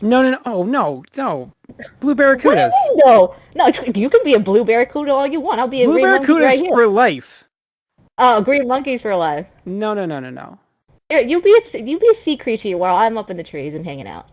No. Blue Barracudas. No, you can be a blue barracuda all you want. I'll be a Blue green monkey Barracudas right here. for life. Oh, green monkeys for life. No. Here, you be a sea creature while I'm up in the trees and hanging out.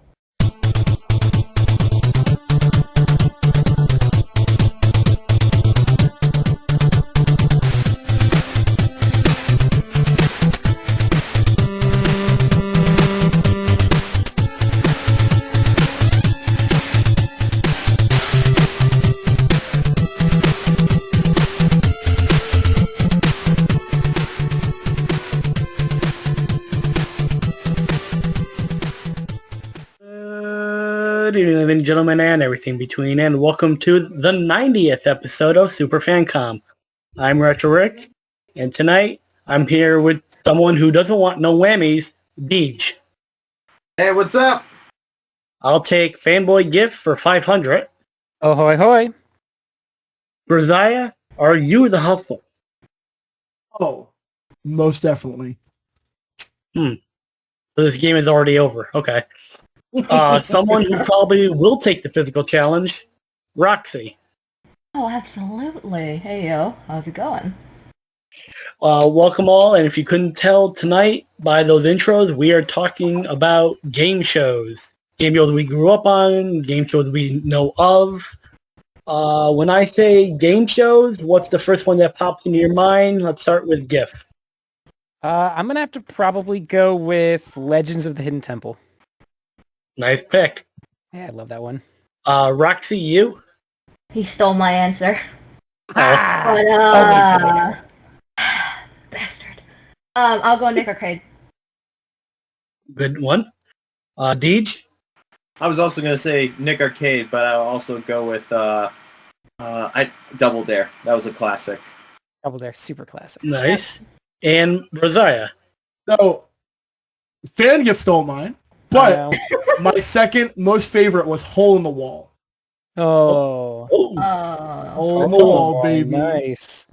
Good evening, ladies and gentlemen, and everything between, and welcome to the 90th episode of Super Fancom. I'm Retro Rick, and tonight I'm here with someone who doesn't want no whammies, Deej. Hey, what's up? I'll take Fanboygif for 500. Oh, hoy, hoy. Brosiah, are you the hustle? Oh, most definitely. So this game is already over. Okay. Someone who probably will take the physical challenge, Roxy. Oh, absolutely. Hey, yo. How's it going? Welcome all, and if you couldn't tell tonight by those intros, we are talking about game shows. Game shows we grew up on, game shows we know of. When I say game shows, what's the first one that pops into your mind? Let's start with GIF. I'm going to have to probably go with Legends of the Hidden Temple. Nice pick. Yeah, I love that one. Roxy, you? He stole my answer. Always Bastard. I'll go Nick or Craig. Good one. Deej? I was also going to say Nick Arcade, but I'll also go with Double Dare. That was a classic. Double Dare, super classic. Nice. And Brosiah? So, Fanboygif stole mine, but my second most favorite was Hole in the Wall. Oh. Hole in the Wall, baby. Nice.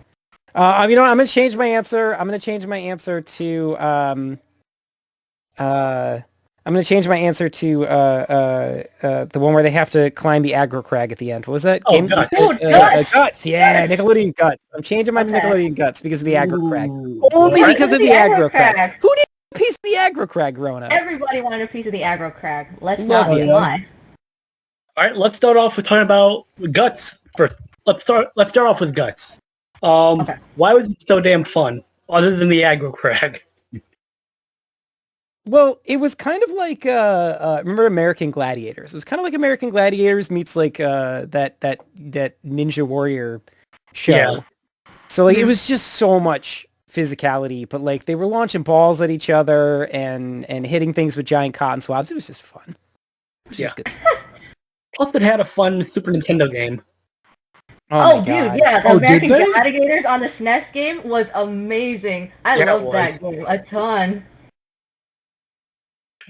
I'm going to change my answer. I'm going to change my answer to the one where they have to climb the aggro crag at the end. What was that? Oh, Guts. Guts. Yeah, Nickelodeon Guts. I'm changing my Nickelodeon Guts because of the aggro crag. Ooh. Only Right. because of the aggro crag. Who did a piece of the aggro crag growing up? Everybody wanted a piece of the aggro crag. Let's Love not you. lie. All right, let's start off with talking about Guts first. Let's start off with Guts. Okay. Why was it so damn fun, other than the aggro crag? Well, it was kind of like remember American Gladiators. It was kind of like American Gladiators meets like that Ninja Warrior show. Yeah. So like it was just so much physicality, but like they were launching balls at each other and hitting things with giant cotton swabs. It was just fun. It was just good stuff. Plus, it had a fun Super Nintendo game. Oh, my Dude, God. yeah, the Oh, did American they? Gladiators on the SNES game was amazing. I Yeah, it love was. that game a ton.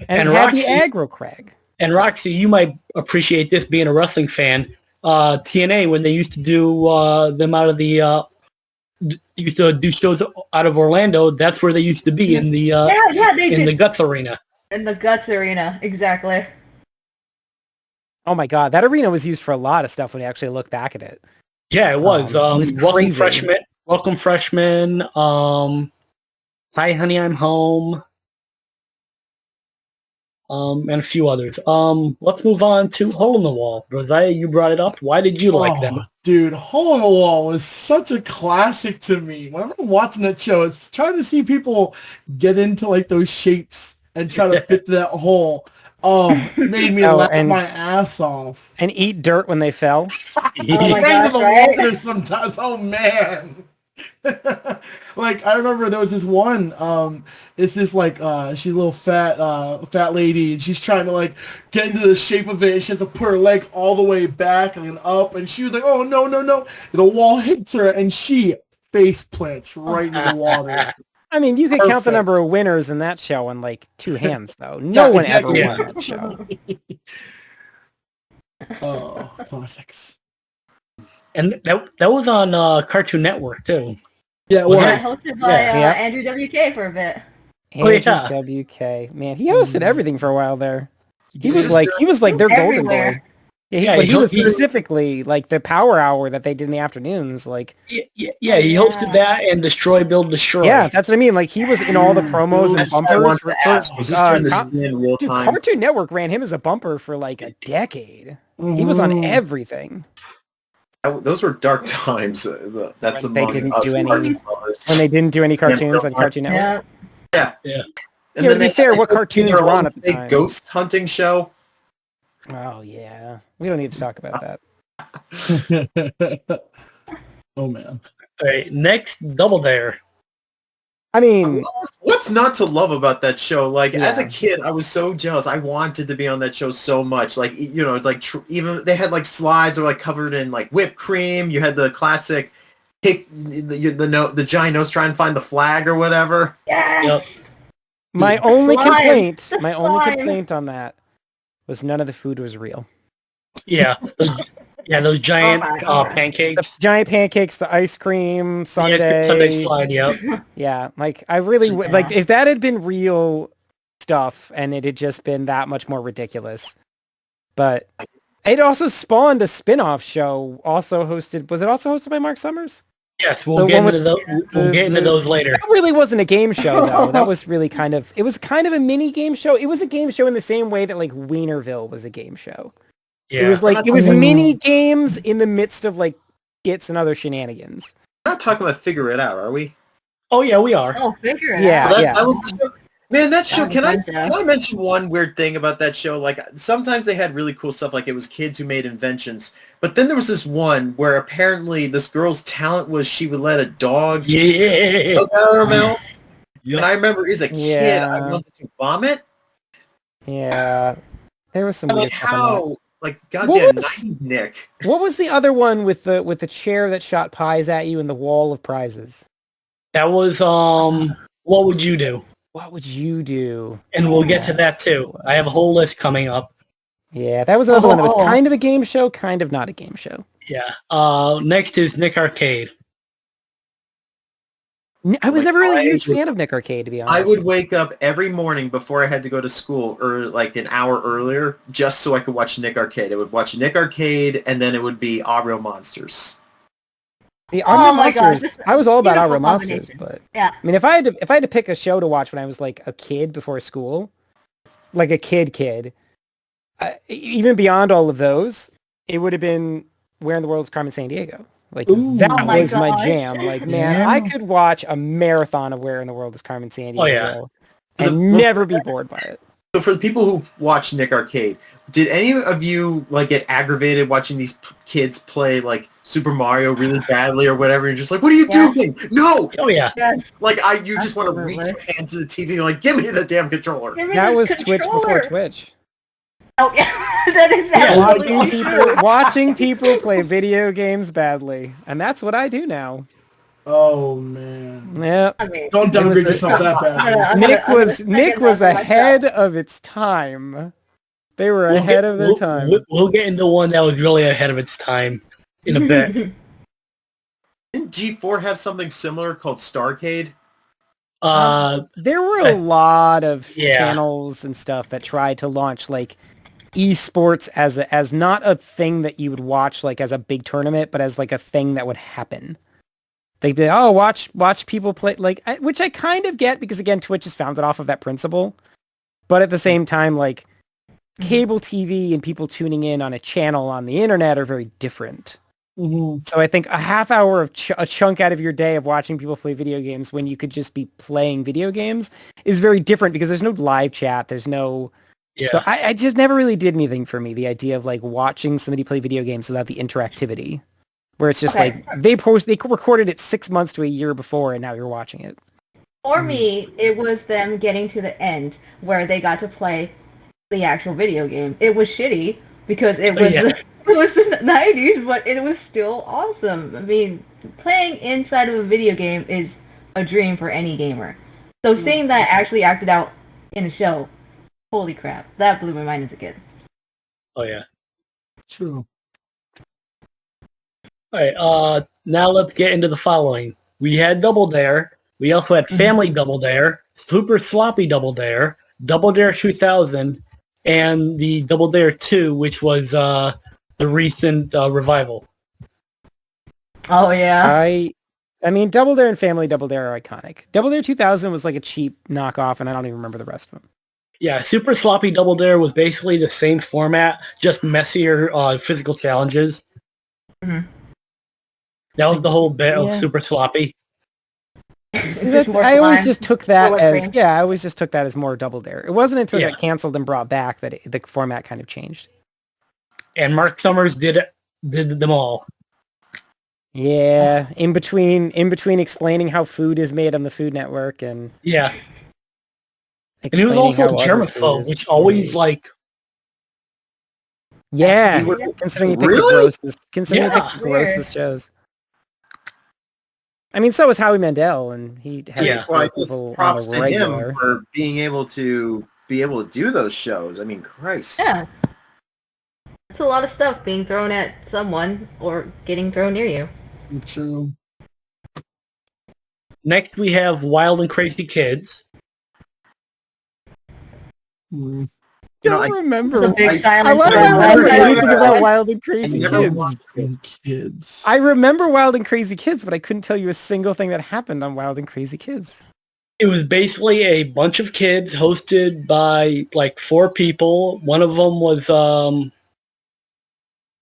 And And it had Roxy- the aggro crag. And Roxy, you might appreciate this being a wrestling fan. TNA, when they used to do them out of the used to do shows out of Orlando, that's where they used to be in the Yeah, they in did. the Guts Arena. In the Guts Arena, exactly. Oh my God, that arena was used for a lot of stuff when you actually look back at it. Yeah, it was. It was Welcome freshman. Hi, honey, I'm home. And a few others. Let's move on to Hole in the Wall. Brosiah, you brought it up. Why did you like them? Dude, Hole in the Wall was such a classic to me. When I'm watching that show, it's trying to see people get into like those shapes and try to fit that hole. It made me laugh my ass off. And eat dirt when they fell. Oh my Ran to gosh, the right? water sometimes. Oh man. Like I remember there was this one, it's this like she's a little fat lady and she's trying to like get into the shape of it and she has to put her leg all the way back and up and she was like, oh no. The wall hits her and she face plants right into the water. I mean, you could count the Perfect. number of winners in that show on like two hands, though. No one exactly. ever won that show. Oh, classics. And that was on Cartoon Network too. Yeah, Yeah, well, hosted by Yeah. Andrew WK for a bit. Oh, yeah. Andrew WK. Man, he hosted everything for a while there. He was like their golden boy. Everywhere. Yeah, he was specifically like the Power Hour that they did in the afternoons. Like, he hosted that and Destroy, Build, Destroy. yeah, that's what I mean. Like, he was in all the promos and bumpers. Was this during the scene in real time? Cartoon Network ran him as a bumper for like a decade. He was on everything. Those were dark times. That's When they among didn't us do any- cartoon lovers. When they didn't do any cartoons on Cartoon Network. Yeah. Yeah. Yeah, to be fair, what cartoons were on at the big time? ghost hunting show. Oh yeah, we don't need to talk about that. Oh man. All right, next, Double Dare. I mean, What's not to love about that show? Like, as a Yeah. kid, I was so jealous. I wanted to be on that show so much. Like, you know, like even they had like slides that were like covered in like whipped cream. You had the classic pick the giant nose try and find the flag or whatever. Yes. Yep. my only slime. complaint, The my only slime. complaint on that was none of the food was real. Yeah, those giant Oh my God. The pancakes. giant pancakes, the ice cream, Sunday. Sunday slide, yep. Yeah, like I really like if that had been real stuff and it had just been that much more ridiculous. But it also spawned a spin-off show was it also hosted by Mark Summers? Yes, The we'll get one into those. We'll get into those later. That really wasn't a game show though. That was really kind of a mini game show. It was a game show in the same way that like Wienerville was a game show. Yeah, It was like it was mini games in the midst of like skits and other shenanigans. We're not talking about Figure It Out, are we? oh yeah, we are. Oh, figure it Yeah. out. That was the show. Man, that show, That can was fun, I mention one weird thing about that show? Like, sometimes they had really cool stuff, like it was kids who made inventions. But then there was this one where apparently this girl's talent was she would let a dog Yeah. poke out of her mouth. Yep. And I remember as a kid, Yeah. I wanted to vomit. Yeah. There was some I'm weird like, stuff on that. how? Like, goddamn, was- 90s Nick. What was the other one with the chair that shot pies at you and the wall of prizes? That was What Would You Do? What would you do? And we'll get to that too. I have a whole list coming up. Yeah, that was another one that was Oh. kind of a game show, kind of not a game show. Yeah. Next is Nick Arcade. I was never really a huge I- fan of Nick Arcade, to be honest. I would wake up every morning before I had to go to school, or like an hour earlier, just so I could watch Nick Arcade. I would watch Nick Arcade, and then it would be All Real Monsters. The Oh Our my Real God, Monsters. this- I was all about Our beautiful Real Monsters, combination. but Yeah. I mean, if I had to pick a show to watch when I was like a kid before school, like a kid, even beyond all of those, it would have been Where in the World is Carmen Sandiego. Like Ooh. that Oh my was my God. jam. Like man, Yeah. I could watch a marathon of Where in the World is Carmen Sandiego Oh, yeah. and never be bored by it. So for the people who watch Nick Arcade, did any of you like get aggravated watching these kids play like Super Mario really badly or whatever? You're just like, what are you Yeah. doing? No! Oh yeah. Yes. Like you just want to reach Absolutely. your hand to the TV and like, give me the damn controller. Give me That the was Twitch before controller. Twitch. Oh yeah, that is Yeah, absolutely Watching people play video games badly, and that's what I do now. Oh man. Yeah. I mean, Don't It was downgrade yourself that bad. Nick was second ahead of its time. They were ahead of their time. We'll get into one that was really ahead of its time in a bit. Didn't G4 have something similar called Starcade? There were a lot of Yeah. channels and stuff that tried to launch like esports as not a thing that you would watch like as a big tournament, but as like a thing that would happen. They'd be, oh, watch people play like, which I kind of get because again, Twitch is founded off of that principle. But at the same time, like cable TV and people tuning in on a channel on the internet are very different. Mhm. So I think a half hour of a chunk out of your day of watching people play video games when you could just be playing video games is very different because there's no live chat. There's no... Yeah. So I just never really did anything for me, the idea of like watching somebody play video games without the interactivity. Where it's just Okay. like, they recorded it 6 months to a year before and now you're watching it. For me, it was them getting to the end where they got to play the actual video game. It was shitty because it was yeah. it was in the 90s, but it was still awesome. I mean, playing inside of a video game is a dream for any gamer. So seeing that actually acted out in a show, holy crap, that blew my mind as a kid. Oh yeah. True. All right. Now let's get into the following. We had Double Dare. We also had Family Double Dare, Super Sloppy Double Dare, Double Dare 2000, and the Double Dare 2, which was the recent revival. Oh yeah. I mean, Double Dare and Family Double Dare are iconic. Double Dare 2000 was like a cheap knockoff, and I don't even remember the rest of them. Yeah, Super Sloppy Double Dare was basically the same format, just messier physical challenges. Mhm. That was the whole bit of Yeah. Super Sloppy. It's See, just more I always fun. just took that More as free. I always just took that as more Double Dare. It wasn't until it Yeah. got canceled and brought back that the format kind of changed. And Mark Summers did them all. Yeah, in between explaining how food is made on the Food Network and Yeah. And he was explaining also how other food germaphobe, is which always made. like Yeah, He was- considering he picked Really? considering he Yeah. picked the grossest shows. I mean, so was Howie Mandel, and he had Yeah. Well, I guess people props on a to regular. him for being able to do those shows. I mean, Christ. Yeah. It's a lot of stuff being thrown at someone or getting thrown near you. True. next we have Wild and Crazy Kids. Mm. You know, I don't remember. The big I- silence. Why do I I remember remember it. anything about Wild and Crazy I never Kids? watched Kids. I remember Wild and Crazy Kids, but I couldn't tell you a single thing that happened on Wild and Crazy Kids. It was basically a bunch of kids hosted by like 4 people. One of them was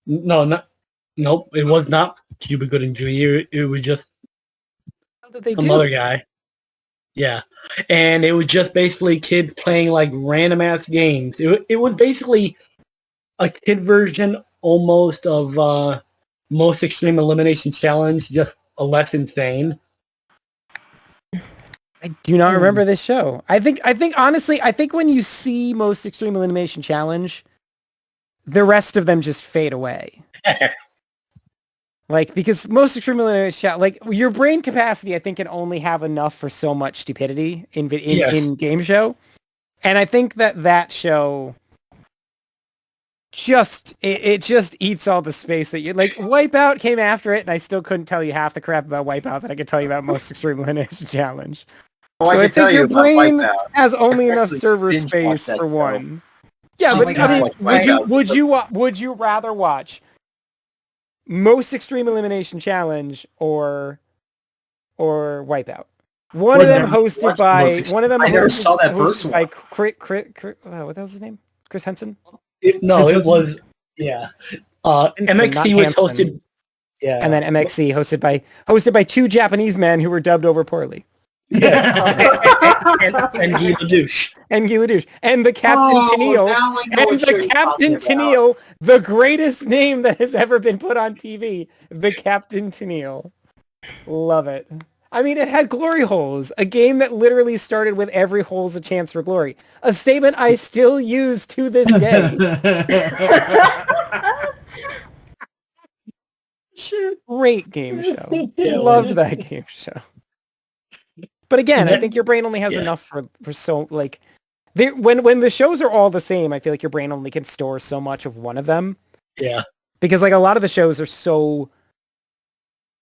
nope, it was not Cuba Gooding Jr. It was just How did they some do? other guy. Yeah. And it was just basically kids playing like random ass games. It was basically a kid version almost of Most Extreme Elimination Challenge, just a less insane. I do not remember this show. I think honestly, when you see Most Extreme Elimination Challenge, the rest of them just fade away. Like, because Most Extreme Elimination Challenge, like, your brain capacity, I think, can only have enough for so much stupidity Yes. in game show. And I think that show just, it just eats all the space that you, like, Wipeout came after it, and I still couldn't tell you half the crap about Wipeout that I could tell you about Most Extreme Elimination Challenge. Well, So I I can tell think you your about brain Wipeout. has only I enough actually server binge-watched space that for show. one. Yeah, Oh but my I God. mean, Wipeout. would you rather watch Most Extreme Elimination Challenge or Wipeout? One of them hosted watched by Most Extreme. one of them. I never hosted- saw that hosted first by one. what was his name? Chris Henson. It was MXC was Hansen. hosted. Yeah. And then MXC hosted by 2 Japanese men who were dubbed over poorly. and Guy Ledouche. And Guy Ledouche. And the Captain Tennille. now I know And what show the you're Captain talking about. Tennille, the greatest name that has ever been put on TV. The Captain Tennille. Love it. I mean, it had glory holes. A game that literally started with every hole's a chance for glory. A statement I still use to this day. Great game show. Yeah, it Loved was. that game show. But again, I And think your brain only has yeah. enough for so like when the shows are all the same, I feel like your brain only can store so much of one of them. Yeah. Because like a lot of the shows are so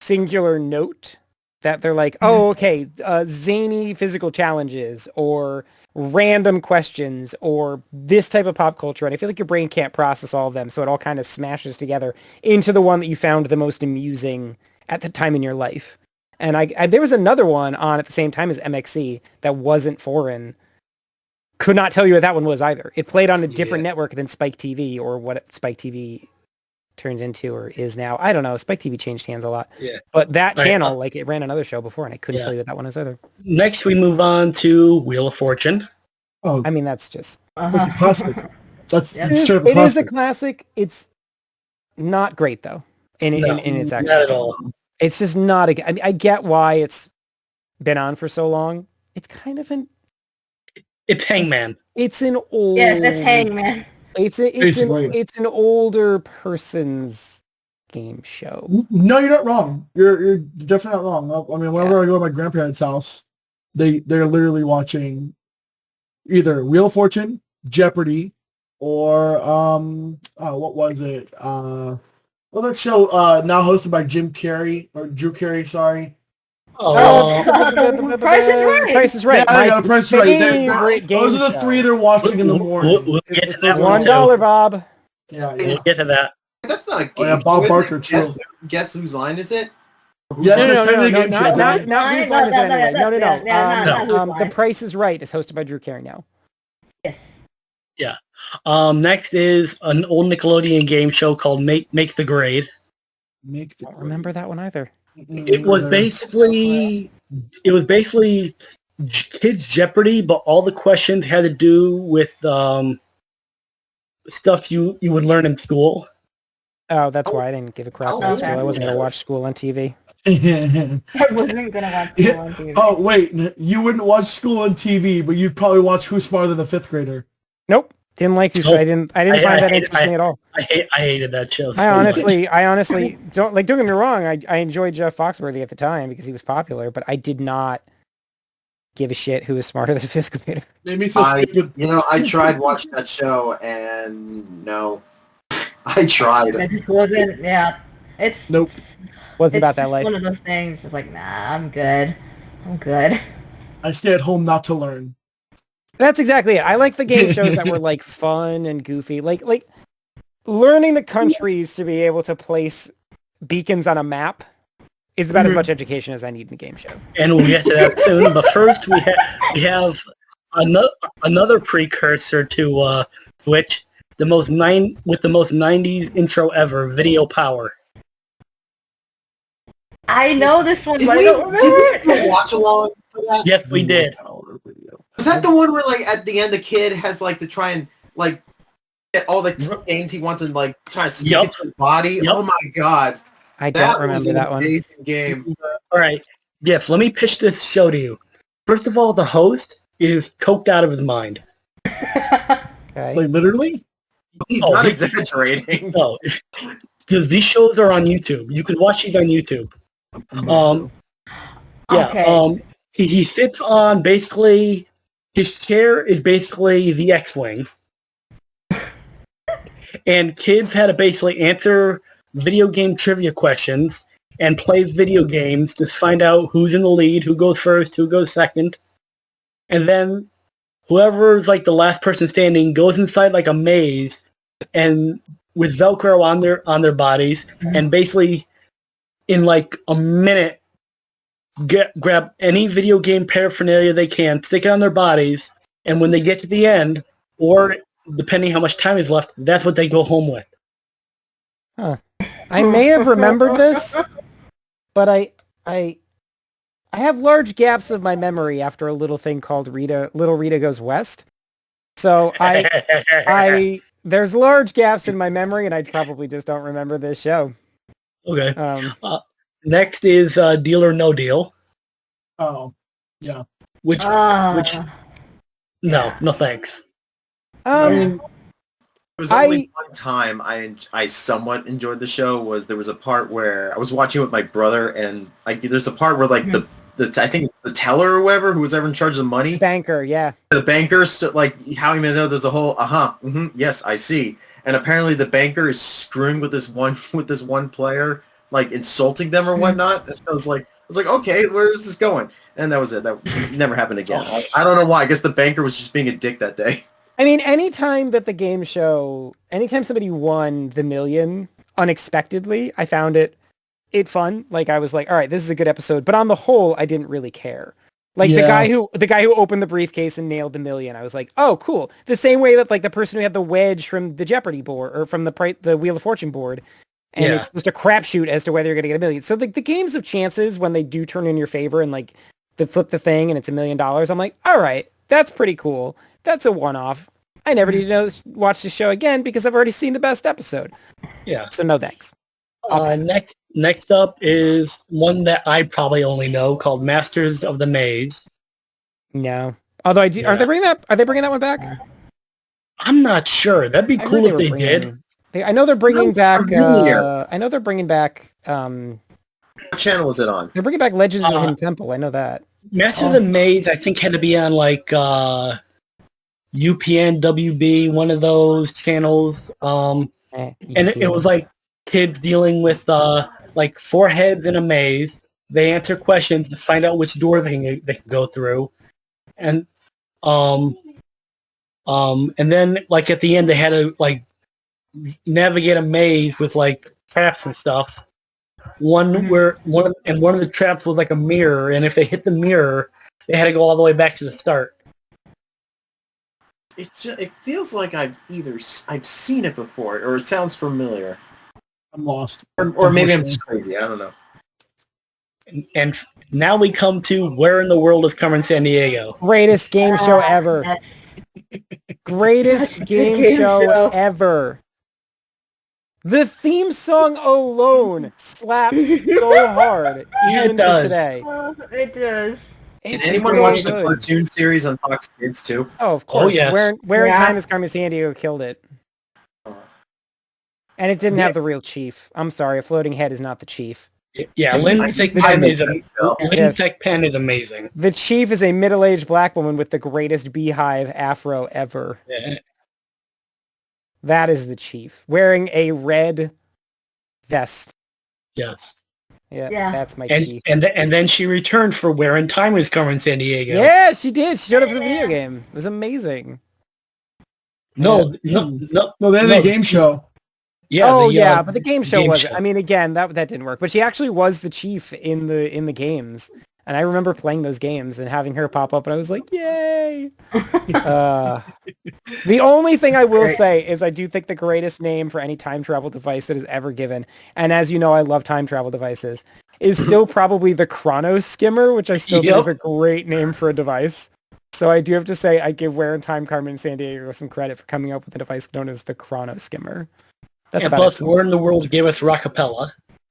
singular note that they're like, oh, okay, zany physical challenges or random questions or this type of pop culture. And I feel like your brain can't process all of them. So it all kind of smashes together into the one that you found the most amusing at the time in your life. And I there was another one on at the same time as MXC that wasn't foreign. Could not tell you what that one was either. It played on a different network than Spike TV or what Spike TV turned into or is now. I don't know. Spike TV changed hands a lot. Yeah. But that Right. channel, like it ran another show before and I couldn't Yeah. tell you what that one is either. Next, we move on to Wheel of Fortune. Oh, I mean, that's just... it's a classic. That's Yeah. it's straight up It is a classic. classic. It's not great though. In its Not action. at all. It's just not a... I mean, I get why it's been on for so long. It's kind of an... It's Hangman. It's an old... Yes, that's Hangman. Basically. It's an older person's game show. No, you're not wrong. You're definitely not wrong. I mean, whenever I go to my grandparents' house, they're literally watching either Wheel of Fortune, Jeopardy, or what was it? Well, that show now hosted by Jim Carrey or Drew Carey. Sorry. Oh, Price is Right. Price is Right. Yeah, I got Price is Right. favorite game Those are the show. three they're watching in the morning. we'll get to It's that one $1, too. Bob. Yeah, We'll yeah. get to that. That's not a game. Oh, yeah, Bob show, is Barker, it? true. Guess whose line is it? Yes, No, it's technically a game show. not Bob. Whose Line Is It Anyway? No. not Whose The Line. Price is Right is hosted by Drew Carey now. Yes. Next is an old Nickelodeon game show called Make the Grade. I don't remember that one either. It was basically Kids Jeopardy, but all the questions had to do with stuff you would learn in school. Oh, that's why I didn't give a crap Oh, about okay. school. I wasn't going to watch school on TV. I wasn't gonna watch school on TV. Oh, wait. You wouldn't watch school on TV, but you'd probably watch Who's Smarter Than the Fifth Grader. Nope. Didn't like you. Nope. I didn't find that interesting at all. I hated that show. I honestly don't don't get me wrong. I enjoyed Jeff Foxworthy at the time because he was popular, but I did not give a shit who was smarter than a fifth grader. Made me feel stupid. I tried watching that show, and no, I tried. It just wasn't. Yeah. It's Nope. Wasn't It's about that just life. one of those things. It's like, nah, I'm good. I stay at home not to learn. That's exactly it. I like the game shows that were like fun and goofy, like learning the countries to be able to place beacons on a map is about as much education as I need in a game show. And we'll get to that soon. But first, we have another precursor to Twitch, with the most 90s intro ever, Video Power. I know this one, Did but I we, don't remember did we it. do a watch along for that? Yes, we did. Was that the one where like at the end the kid has like to try and like get all the games he wants and like try to stick it to his body? Yep. Oh my god. I don't That was remember an that one. amazing game. All right, Jeff, let me pitch this show to you. First of all, the host is coked out of his mind. Okay. Like, literally? He's Oh, not he- exaggerating. No, because these shows are on YouTube. You can watch these on YouTube. Okay. He sits on basically, his chair is basically the X-Wing. And kids had to basically answer video game trivia questions and play video games to find out who's in the lead, who goes first, who goes second. And then whoever's like the last person standing goes inside like a maze and with Velcro on their bodies and basically in like a minute grab any video game paraphernalia they can, stick it on their bodies, and when they get to the end, or depending how much time is left, that's what they go home with. I may have remembered this, but I have large gaps of my memory after a little thing called Little Rita Goes West. So there's large gaps in my memory, and I probably just don't remember this show. Okay. Next is Deal or No Deal, Oh, yeah. which no thanks. I mean, There was only one time I somewhat enjoyed the show. There was a part where I was watching with my brother, and there's a part where like the I think it's the teller or whoever who was ever in charge of the money, Banker, yeah. the banker like how you may know there's a whole yes I see, and apparently the banker is screwing with this one player, like insulting them or whatnot. And I was like okay, where is this going? And that was it. That never happened again. I don't know why. I guess the banker was just being a dick that day. I mean, anytime somebody won the million unexpectedly, I found it fun. Like I was like, all right, this is a good episode. But on the whole, I didn't really care. Like the guy who opened the briefcase and nailed the million, I was like, oh, cool. The same way that like the person who had the wedge from the Jeopardy board or from the Wheel of Fortune board, and it's just a crapshoot as to whether you're going to get a million. So the games of chances when they do turn in your favor and like they flip the thing and it's $1 million, I'm like, all right, that's pretty cool. That's a one-off. I never need to watch the show again because I've already seen the best episode. Yeah. So no thanks. Next up is one that I probably only know called Masters of the Maze. No. Although I do, Yeah. are they bringing that one back? I'm not sure. That'd be I heard cool if were they bringing- did. I know they're bringing Sounds back. familiar. I know they're bringing back. What channel is it on? They're bringing back Legends of the Hidden Temple. I know that. Masters of the Maze, I think, had to be on like UPN, WB, one of those channels. And it was like kids dealing with like 4 heads in a maze, They answer questions to find out which door they can go through, and then like at the end they had to like navigate a maze with like traps and stuff. One of the traps was like a mirror, and if they hit the mirror, they had to go all the way back to the start. It feels like I've seen it before, or it sounds familiar, I'm lost. or maybe I'm just crazy. I don't know. And now we come to Where in the World is Carmen Sandiego? Greatest game show ever. Greatest game show ever. The theme song alone slaps so hard, even to today. It does. Did anyone watch the cartoon series on Fox Kids too? Oh, of course. Oh, yes. Where in Time is Carmen Sandiego killed it. And it didn't have the real chief. I'm sorry, a floating head is not the chief. Yeah, Lindsay Penn is amazing. The chief is a middle-aged black woman with the greatest beehive afro ever. Yeah. That is the chief, wearing a red vest. Yes. Yeah. That's my chief. And then she returned for Where in Time is Carmen Sandiego. Yeah, she did. She showed up for the video game. It was amazing. No, then the game show. Yeah. But the game show wasn't. I mean, again, that didn't work. But she actually was the chief in the games, and I remember playing those games and having her pop up, and I was like, "Yay!" The only thing I will say is I do think the greatest name for any time travel device that is ever given, and as you know, I love time travel devices, is still probably the Chrono Skimmer, which I still think is a great name for a device. So I do have to say I give Where in Time Carmen Sandiego some credit for coming up with a device known as the Chrono Skimmer. That's and plus, Where in the World gave us Rockapella.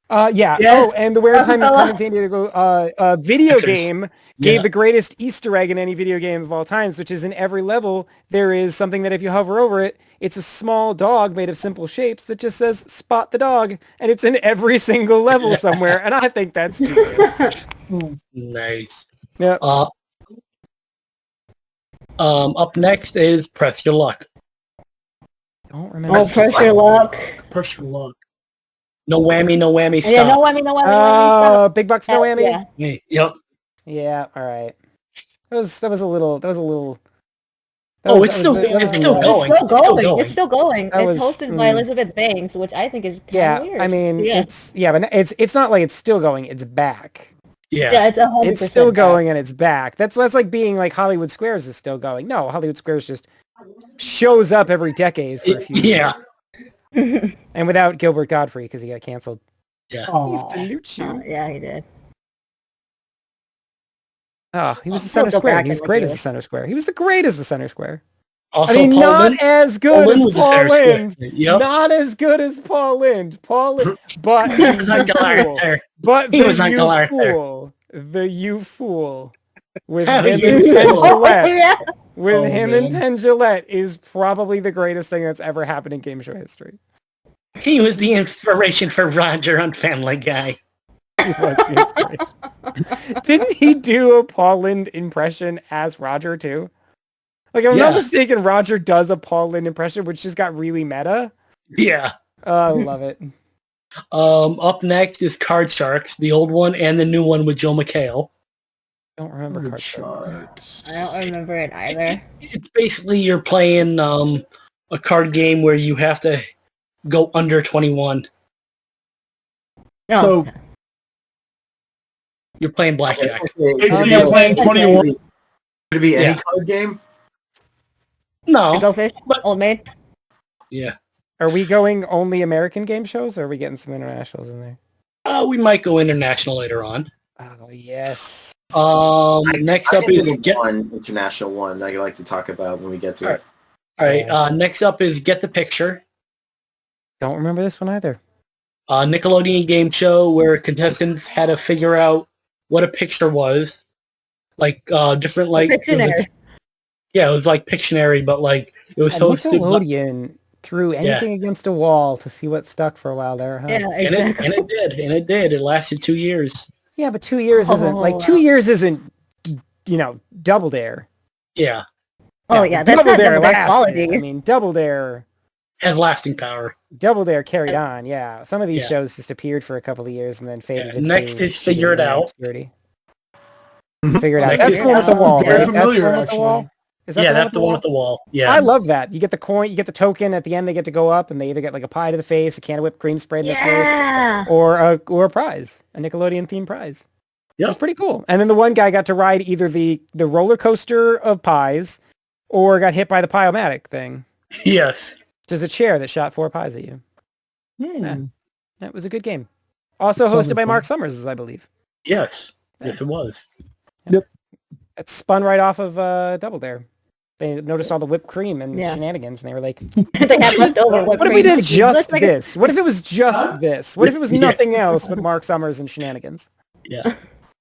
Yeah. Oh, and the Where in Time Carmen Sandiego video game gave the greatest Easter egg in any video game of all times, which is in every level, there is something that if you hover over it, it's a small dog made of simple shapes that just says, "Spot the dog," and it's in every single level somewhere, and I think that's genius. Nice. Yeah. Up next is Press Your Luck. Don't remember. Oh, Press Your Luck. Press Your Luck. No whammy, stop. Yeah, no whammy, stop. Big bucks, no whammy. Yeah. Yep. Yeah. All right. That was a little. It's still going. It's still going. It's hosted by Elizabeth Banks, which I think is kind of weird. I mean, but it's not like it's still going. It's back. Yeah, it's 100% It's still going and it's back. That's like being like Hollywood Squares is still going. No, Hollywood Squares just shows up every decade for a few years. And without Gilbert Godfrey because he got canceled. Yeah. He salutes you. Yeah, he did. Oh, he was the center square. He was great as the center square. He was the great as the center square. Also, I mean, Paul not Lynde. as good as Paul Lynde. Yep. Not as good as Paul Lynde. But He was Uncle Arthur. But He was Uncle Arthur. You fool. With How him you and Penn fool. Jillette. With him man. and Penn Jillette is probably the greatest thing that's ever happened in game show history. He was the inspiration for Roger on Family Guy. He was the inspiration. Didn't he do a Paul Lynde impression as Roger too? Like, if I'm not mistaken, Roger does a Paul Lynde impression, which just got really meta. Yeah. I love it. Up next is Card Sharks, the old one and the new one with Joe McHale. Don't remember Card Sharks. I don't remember it either. It's basically you're playing a card game where you have to go under 21. No. So You're playing blackjack. basically you're playing 21. Could it be any card game? No. Go Fish? Old Maid? Yeah. Are we going only American game shows, or are we getting some internationals in there? We might go international later on. Oh, yes. Next up is one international one that I like to talk about when we get to it. All right. Next up is Get the Picture. Don't remember this one either. Nickelodeon game show where contestants had to figure out what a picture was. Like different like Pictionary. It was like Pictionary, but like it was hosted. Nickelodeon threw anything against a wall to see what stuck for a while there, huh? Yeah, exactly. And it did. It lasted 2 years. Yeah, but 2 years isn't like 2 years isn't Double Dare. Yeah. Oh yeah, that's Double not Dare Double Dare lasted. quality. I mean, Double Dare has lasting power. Double Dare carried on, yeah. Some of these Yeah. shows just appeared for a couple of years and then faded into Next is Figure It Out. obscurity. Figure It Out. Next That's is- the one with the Sounds wall, very right? That's the familiar, one with the actually. wall? Is that Yeah, the one that's the one with the wall. Yeah. I love that. You get the coin, you get the token at the end. They get to go up, and they either get like a pie to the face, a can of whipped cream sprayed in their Yeah. face, or a prize, a Nickelodeon themed prize. Yep. It was pretty cool. And then the one guy got to ride either the roller coaster of pies, or got hit by the Pie-O-Matic thing, Yes. which is a chair that shot 4 pies at you. Hmm. That was a good game. Also Sounds hosted by fun. Mark Summers, I believe. Yes. Yes, it was. It spun right off of Double Dare. They noticed all the whipped cream and Yeah. shenanigans, and they were like, They had leftover. what if we did just Looks like this? What if it was just this? What if it was Yeah. nothing else but Mark Summers and shenanigans? Yeah.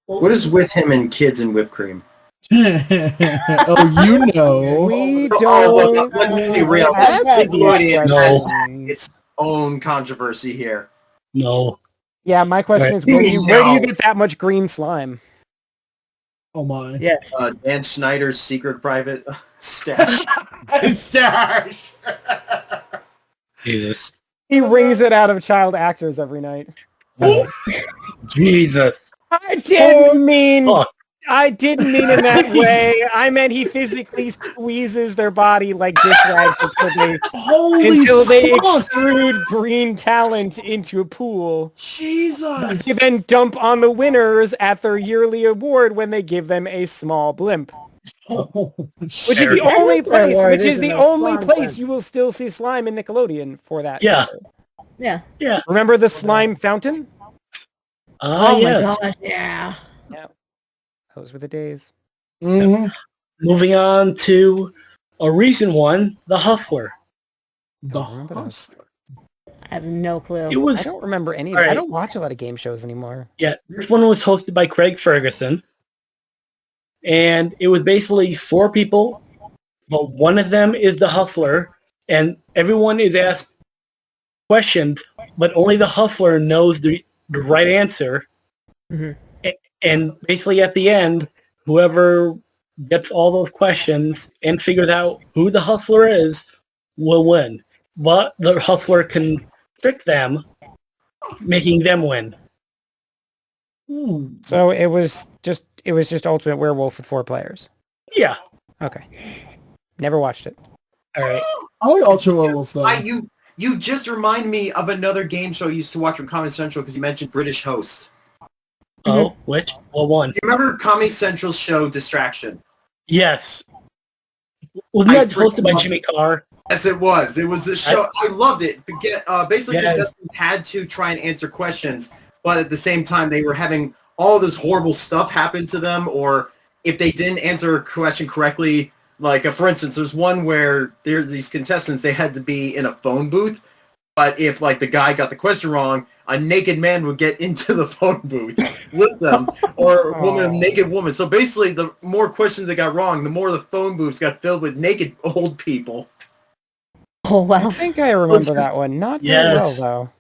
What is with him and kids and whipped cream? Oh, you know. We Oh, don't. let's be real. That's This Nickelodeon No. has its own controversy here. No. Yeah, my question Right. is, where do you No. get that much green slime? Oh my. Yeah. Dan Schneider's secret private stash. Stash. Jesus. He wrings it out of child actors every night. Jesus. I didn't mean. Fuck. I didn't mean in that way. I meant he physically squeezes their body like dish rags Holy until they fuck. extrude green talent into a pool. Jesus. They then dump on the winners at their yearly award when they give them a small blimp. Oh, Which is Fair. the only Everywhere place. where Which it is is the in a only slime place blimp. you will still see slime in Nickelodeon for that. Yeah. year. Yeah. Remember the slime fountain? Oh Yes. my gosh. Yeah. Those were the days. Mhm. Moving on to a recent one, The Hustler. The remember that. Hustler. I have no clue. It I was, don't remember any of All it. I right. don't watch a lot of game shows anymore. yeah, this one was hosted by Craig Ferguson. And it was basically 4 people, but one of them is the hustler, and everyone is asked questions, but only the hustler knows the right answer. Mhm. And basically at the end, whoever gets all those questions and figures out who the hustler is will win. But the hustler can trick them, making them win. Hmm. So it was just Ultimate Werewolf with 4 players. Yeah. Okay. Never watched it. All right. I like Ultra Werewolf though. You just remind me of another game show I used to watch from Comedy Central because you mentioned British Host. Oh, which? Well, one. You remember Comedy Central's show Distraction? Yes. Wasn't I that hosted by freaking- Jimmy Carr? Yes, it was. It was a show. I loved it. Basically, Yes. contestants had to try and answer questions, but at the same time, they were having all this horrible stuff happen to them, or if they didn't answer a question correctly, like, for instance, there's one where there's these contestants, they had to be in a phone booth, but if, like, the guy got the question wrong, a naked man would get into the phone booth with them, or a woman, a naked woman. So basically, the more questions they got wrong, the more the phone booths got filled with naked old people. Oh wow. I think I remember that one. Not very Yes. well, though.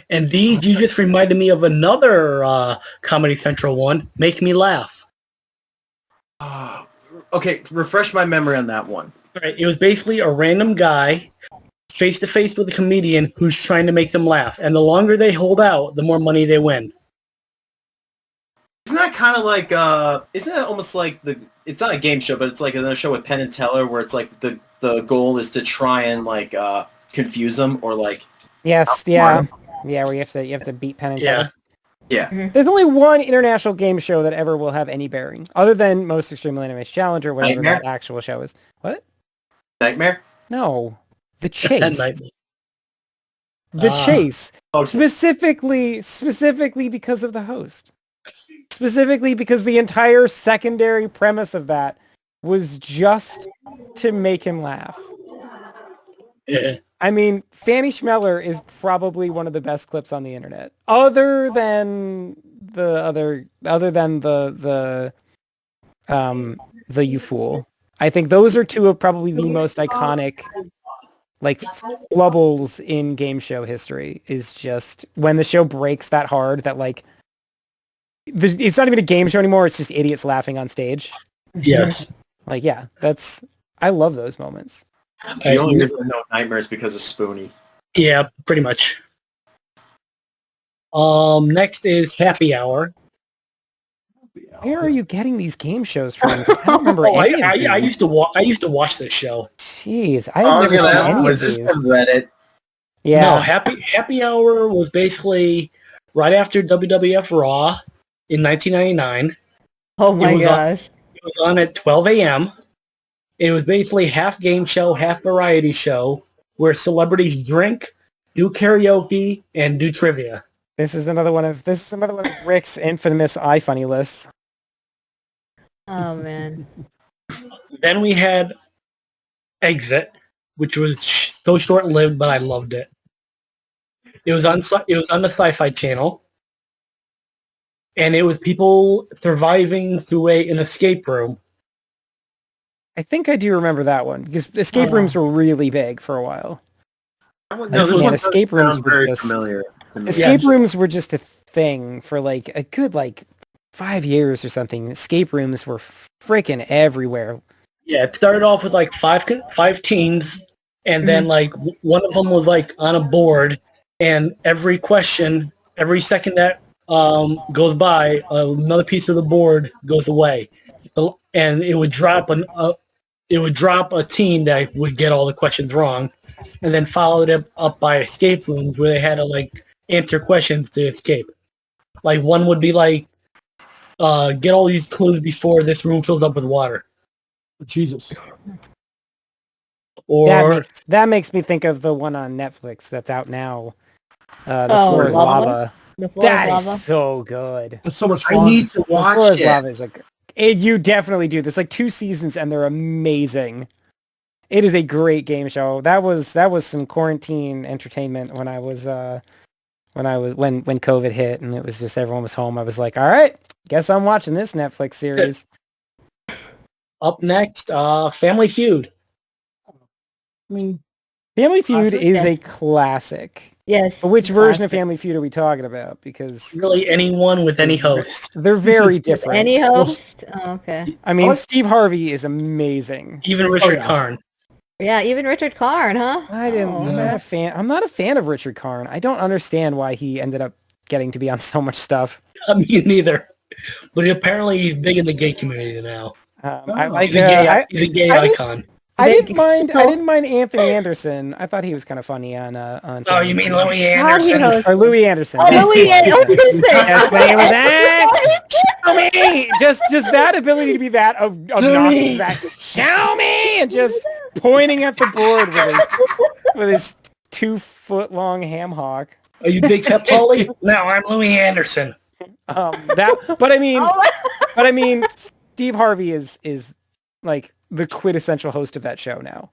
And Deej, you just reminded me of another Comedy Central one, Make Me Laugh. Okay, refresh my memory on that one. All right, it was basically a random guy face-to-face with a comedian who's trying to make them laugh. And the longer they hold out, the more money they win. Isn't that kind of like, isn't that almost like it's not a game show, but it's like another show with Penn and Teller where it's like the goal is to try and like confuse them or like... Yes, yeah. Yeah, where you have to beat Penn and Yeah. Teller. Yeah. There's only one international game show that ever will have any bearing, other than Most Extreme Animation Challenge or whatever Nightmare? that actual show is. What? Nightmare? No. The Chase. Nightmare. The Ah. Chase. Oh, Specifically because of the host. Specifically because the entire secondary premise of that was just to make him laugh. Yeah. I mean, Fanny Schmeller is probably one of the best clips on the internet, other than the You Fool. I think those are two of probably the most iconic, like, flubbles in game show history. Is just when the show breaks that hard that like, it's not even a game show anymore. It's just idiots laughing on stage. Yes. Like, yeah, I love those moments. The only reason I know Nightmare is because of Spoonie. Yeah, pretty much. Next is Happy Hour. Where are you getting these game shows from? 'Cause I don't remember Oh, any of I these. used to watch this show. Jeez, I I've was never gonna seen ask, any was of this these. from Reddit? Yeah. No, Happy Hour was basically right after WWF Raw in 1999. Oh my was gosh. It was on at 12 a.m. It was basically half game show, half variety show, where celebrities drink, do karaoke, and do trivia. This is another one of Rick's infamous iFunny lists. Oh man. Then we had Exit, which was so short-lived, but I loved it. It was on the Sci-Fi Channel, and it was people surviving through an escape room. I think I do remember that one because escape rooms were really big for a while. No, this this one one escape does sound rooms were very just- familiar. to me. Escape rooms were just a thing for like a good 5 years or something. Escape rooms were freaking everywhere. Yeah, it started off with like five teens, and then like one of them was like on a board, and every second that goes by, another piece of the board goes away, and it would drop a team that would get all the questions wrong, and then followed it up by escape rooms where they had to like answer questions to escape. Like one would be like, get all these clues before this room fills up with water. Jesus. Or That makes me think of the one on Netflix that's out now. The Oh, Floor is Lava? Lava. The floor That is is lava. so good. That's so much I fun. need to The Floor watch is it. Lava is you definitely do. There's like 2 seasons and they're amazing. It is a great game show. That was some quarantine entertainment when COVID hit and it was just everyone was home. I was like, all right, guess I'm watching this Netflix series. up next, Family Feud. I mean, Family Feud Classic? is a Yes. classic. Yes. But which version of classic. Family Feud are we talking about? Because Really anyone with any host. they're very is different. Any host? Oh, okay. I mean, like- Steve Harvey is amazing. Even Richard yeah. Karn. Yeah, even Richard Karn, huh? I'm not a fan. I'm not a fan of Richard Karn. I don't understand why he ended up getting to be on so much stuff. Me neither. But apparently he's big in the gay community now. I Oh. like. He's a gay I didn't- icon. I didn't mind Anthony Anderson. I thought he was kind of funny on. Oh, you mean Louis How he Anderson? hosts? or Louis Anderson? Oh, Louis Anderson. I was gonna say. Yes, when he was show me, just that ability to be that obnoxious, that show me, and just pointing at the board with his 2-foot long ham hock. Are you big fat Paulie? No, I'm Louis Anderson. But I mean, Steve Harvey is like the quintessential host of that show now.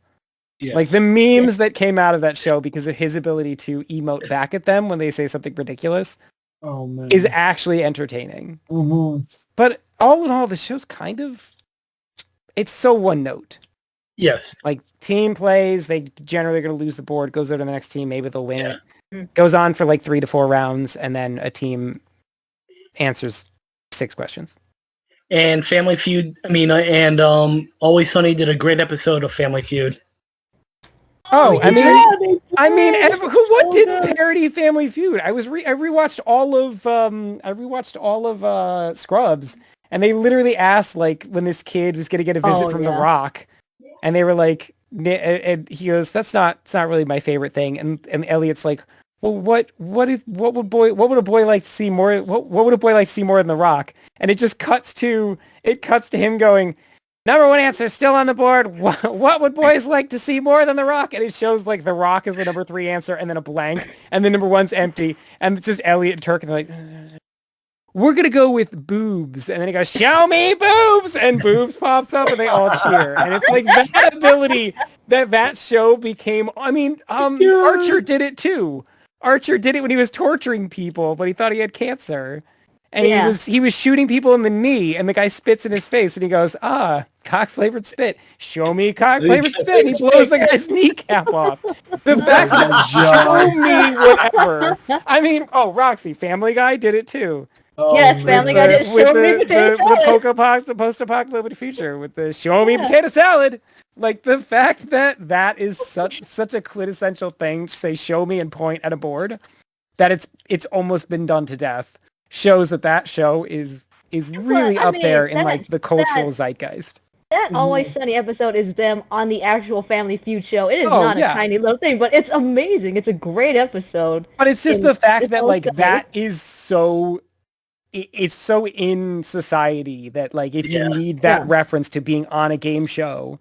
Yes. Like the memes that came out of that show because of his ability to emote back at them when they say something ridiculous oh man. is actually entertaining. Mhm. But all in all, the show's it's so one note. Yes. Like team plays, they generally are going to lose the board, goes over to the next team, maybe they'll win Yeah. it. Goes on for like 3 to 4 rounds, and then a team answers 6 questions. And Family Feud, Always Sunny did a great episode of Family Feud. Oh, I mean, Yeah, they did. what So didn't good. parody Family Feud? I rewatched all of Scrubs, and they literally asked like when this kid was going to get a visit Oh, from yeah. The Rock, and they were like, and he goes, it's not really my favorite thing, and Elliot's like, well, what would a boy like to see more? What would a boy like to see more than The Rock? And it just cuts to him going, number 1 answer still on the board. What would boys like to see more than The Rock? And it shows like The Rock is the number 3 answer, and then a blank, and then number 1's empty, and it's just Elliot and Turk, and they're like, we're gonna go with boobs, and then he goes, show me boobs, and boobs pops up, and they all cheer, and it's like that ability that show became. I mean, Archer did it too. Archer did it when he was torturing people, but he thought he had cancer. And Yeah. he was shooting people in the knee, and the guy spits in his face, and he goes, cock-flavored spit. Show me cock-flavored spit. And he blows the guy's kneecap off. The fact that show me whatever. I mean, Roxy, Family Guy did it too. Oh, Yes, man. Family Guy did with show me potato salad. the post-apocalyptic future with the show me potato salad. Like the fact that that is such a quintessential thing to say show me and point at a board that it's almost been done to death shows that show is really I up there mean, in like the cultural zeitgeist. That Always Sunny episode is them on the actual Family Feud show. It is Oh, not yeah. a tiny little thing, but it's amazing. It's a great episode. But it's just in the fact its that own like way. that is so it's so in society that like if you need that Yeah. reference to being on a game show,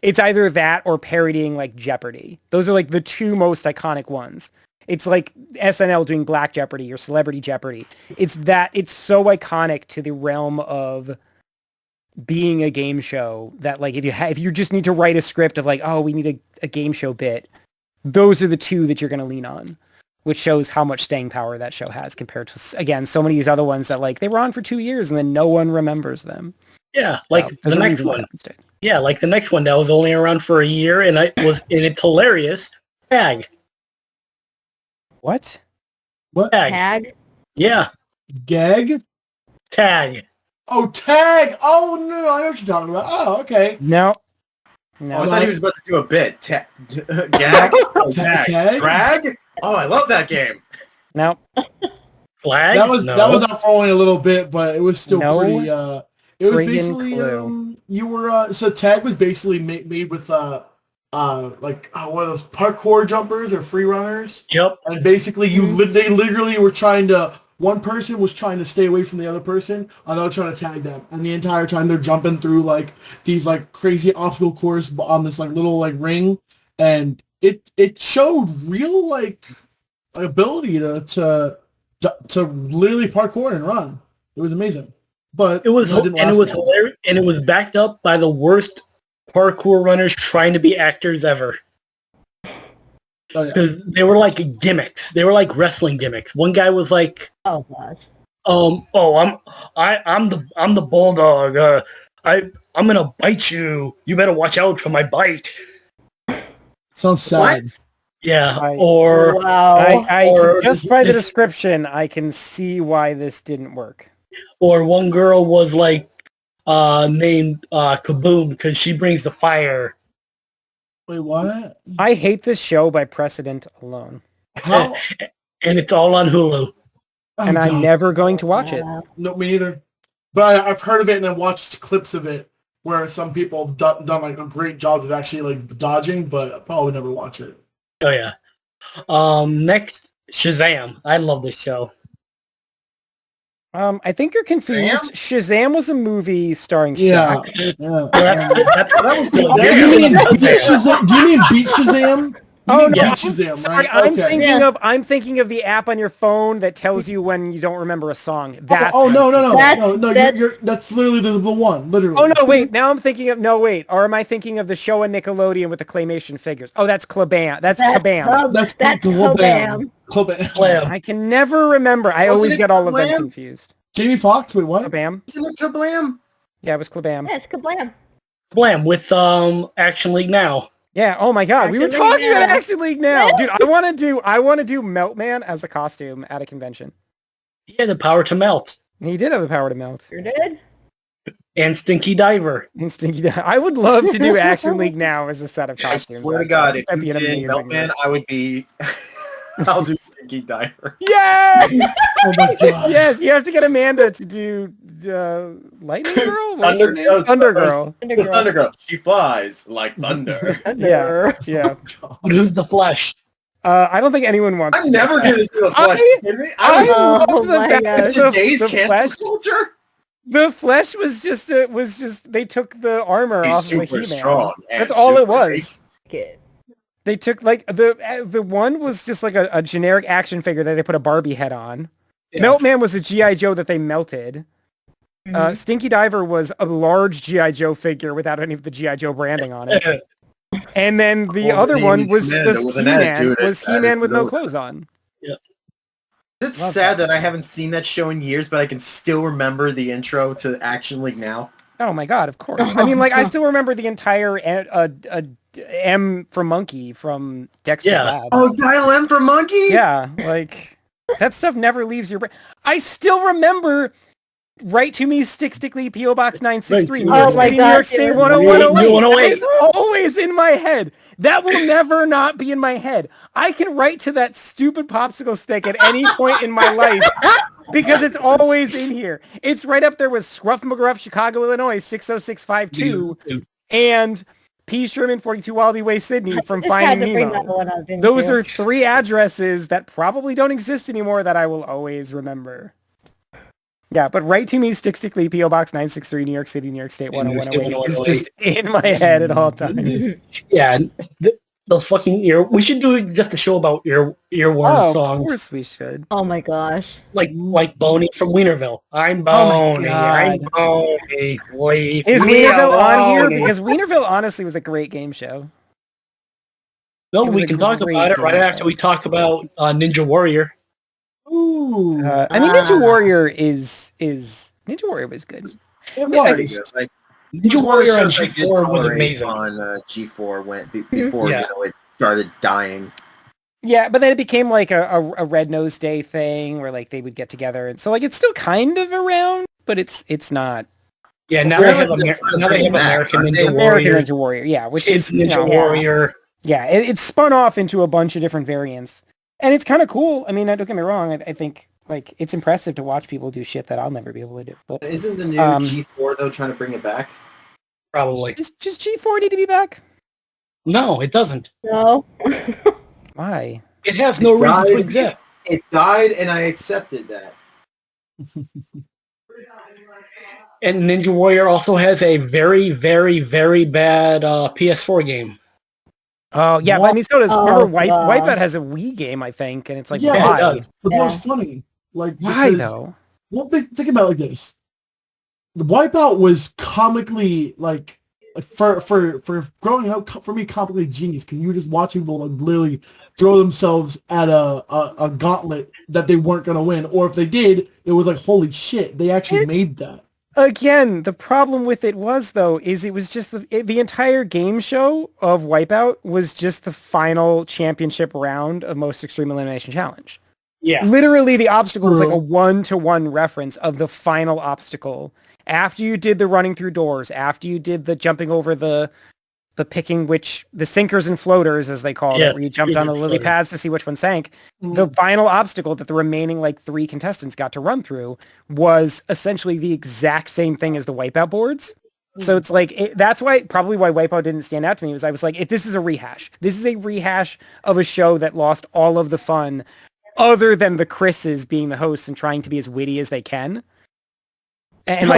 it's either that or parodying like Jeopardy. Those are like the two most iconic ones. It's like SNL doing Black Jeopardy or Celebrity Jeopardy. It's so iconic to the realm of being a game show that like if you just need to write a script of like, oh, we need a game show bit, those are the two that you're going to lean on, which shows how much staying power that show has compared to, again, so many of these other ones that like they were on for 2 years and then no one remembers them. Yeah, like So, the there's a next reason why one. that stayed. Yeah, like the next one that was only around for a year, and it's hilarious. Tag. What? What? Tag. Tag. Yeah, Gag? tag. Oh, tag! Oh, no, I know what you're talking about. Oh, okay. No. Oh, I thought he was about to do a bit. Gag? Oh, tag. Tag? Drag? Oh, I love that game. No. Flag. That was out for only a little bit, but it was still No pretty. It was friggin' basically clue. you were so tag was basically made with like one of those parkour jumpers or free runners, Yep. and basically they literally were one person was trying to stay away from the other person, another trying to tag them, and the entire time they're jumping through like these like crazy obstacle course on this like little like ring, and it showed real like ability to literally parkour and run. It was amazing, but It was didn't and it last was long. hilarious, and it was backed up by the worst parkour runners trying to be actors ever. Oh, yeah. Because they were like gimmicks. They were like wrestling gimmicks. One guy was like, Oh gosh. I'm the bulldog. I'm gonna bite you. You better watch out for my bite. Sounds sad. Yeah. I- or Wow. Or Just by the this- description, I can see why this didn't work. or one girl was like named Kaboom because she brings the fire. Wait, what? I hate this show by precedent alone, How? And it's all on Hulu. Oh, and I'm God. never going to watch it. Wow. No, me neither. But I've heard of it and I've watched clips of it where some people have done like a great job of actually like dodging, but I'll probably never watch it. Oh yeah. Next, Shazam. I love this show. I think you're confused. Shazam was a movie starring Yeah. Shaq. Yeah. That was Do Shazam. you mean Beat Shazam? Do you mean Beat Shazam? You Oh, mean no. Beat Shazam, Sorry, right? I'm Okay. thinking of the app on your phone that tells you when you don't remember a song. That's Oh no. That's- That's literally the one, literally. Oh no, wait. Now I'm thinking of or am I thinking of the show on Nickelodeon with the claymation figures? Oh, that's Klabam. That's Kabam. That's so bam. Klabam. Slam. I can never remember. I Wasn't always it get all of them Kablam? confused. Jamie Foxx, wait, what? Kabam. Isn't it Kablam? Yeah, it was Klabam. Yes, kablam. Slam with Action League Now. Yeah. Oh my God, we were Action League talking about Now. Action League now, dude. I want to do Meltman as a costume at a convention. He had the power to melt. And he did have the power to melt. Sure did. And Stinky Diver. And Stinky I would love to do Action League now as a set of I costumes. swear to God, if That'd be you an did amazing Meltman, I would be... I'll do Stinky Diver. Yes! Oh my god. Yes, you have to get Amanda to do Lightning Girl? What's her name? Thunder Girl. The Thunder Girl. She flies like thunder. Yeah, yeah. But who's the Flash? I don't think anyone wants I'm to do never that. going to do a Flash. I I love Oh the my fact God. that today's the cancel Flash, culture the Flash was just they took the armor is off of super a He-Man. strong. and That's all it super was. Kid. They took like the one was just like a generic action figure that they put a Barbie head on. Yeah. Meltman was a G.I. Joe that they melted. Mhm. Stinky Diver was a large G.I. Joe figure without any of the G.I. Joe branding on it. And then the Oh, other the one name was Amanda with an He-Man. attitude, Was that He-Man is with no the- clothes on. It's Love sad that I haven't seen that show in years, but I can still remember the intro to Action League now. Oh my God, of course. I mean, like, I still remember the entire M for Monkey from Dexter's Yeah. Lab. Oh, Dial M for Monkey? Yeah, like, That stuff never leaves your brain. I still remember Write to Me, Stickly, P.O. Box 963, New Oh York my City, New York State, 10108. That is always in my head. That will never not be in my head. I can write to that stupid popsicle stick at any point in my life because it's always in here. It's right up there with Scruff McGruff, Chicago, Illinois, 60652, and P. Sherman, 42 Wallaby Way, Sydney, from Finding Nemo. Those are 3 addresses that probably don't exist anymore that I will always remember. Yeah, but Write to Me, Stickly, P.O. Box 963, New York City, New York State, 10108 is just in my head at all times. Yeah, the fucking ear. We should do just a show about earworm songs. Of course we should. Oh my gosh. Like Boney from Wienerville. I'm Boney. I'm Boney. Is Wienerville on here? Because Wienerville honestly was a great game show. No, we can talk about it right after we talk about Ninja Warrior. Ooh. I mean, Ninja Warrior Ninja Warrior was good. It was. Ninja Warrior on G4 was amazing. On G4 went before it started dying. Yeah, but then it became like a Red Nose Day thing where like they would get together, and so like it's still kind of around, but it's not. Yeah, now they have American Ninja Warrior, yeah, which is Ninja Warrior. Yeah, it's spun off into a bunch of different variants. And it's kind of cool. I mean, don't get me wrong. I think like it's impressive to watch people do shit that I'll never be able to do. But isn't the new G4 though trying to bring it back? Probably. Does G4 need to be back? No, it doesn't. No. Why? It has no reason to exist. It died, and I accepted that. And Ninja Warrior also has a very, very, very bad PS4 game. Oh yeah, but I mean, so does Wipeout has a Wii game, I think, and it's like why? But that was funny. Like why though? Well, think about it like this: the Wipeout was comically like for growing up for me comically genius because you were just watching people like literally throw themselves at a gauntlet that they weren't gonna win, or if they did, it was like holy shit, they actually made that. Again, the problem with it was, though, is it was just the entire game show of Wipeout was just the final championship round of Most Extreme Elimination Challenge. Yeah. Literally, the obstacle was like a 1-to-1 reference of the final obstacle. After you did the running through doors, after you did the jumping over the picking the sinkers and floaters, as they call it, where you jumped on the lily pads to see which one sank. The final obstacle that the remaining 3 contestants got to run through was essentially the exact same thing as the Wipeout boards. So it's like, that's why Wipeout didn't stand out to me, was I was like, this is a rehash. This is a rehash of a show that lost all of the fun other than the Chris's being the hosts and trying to be as witty as they can. And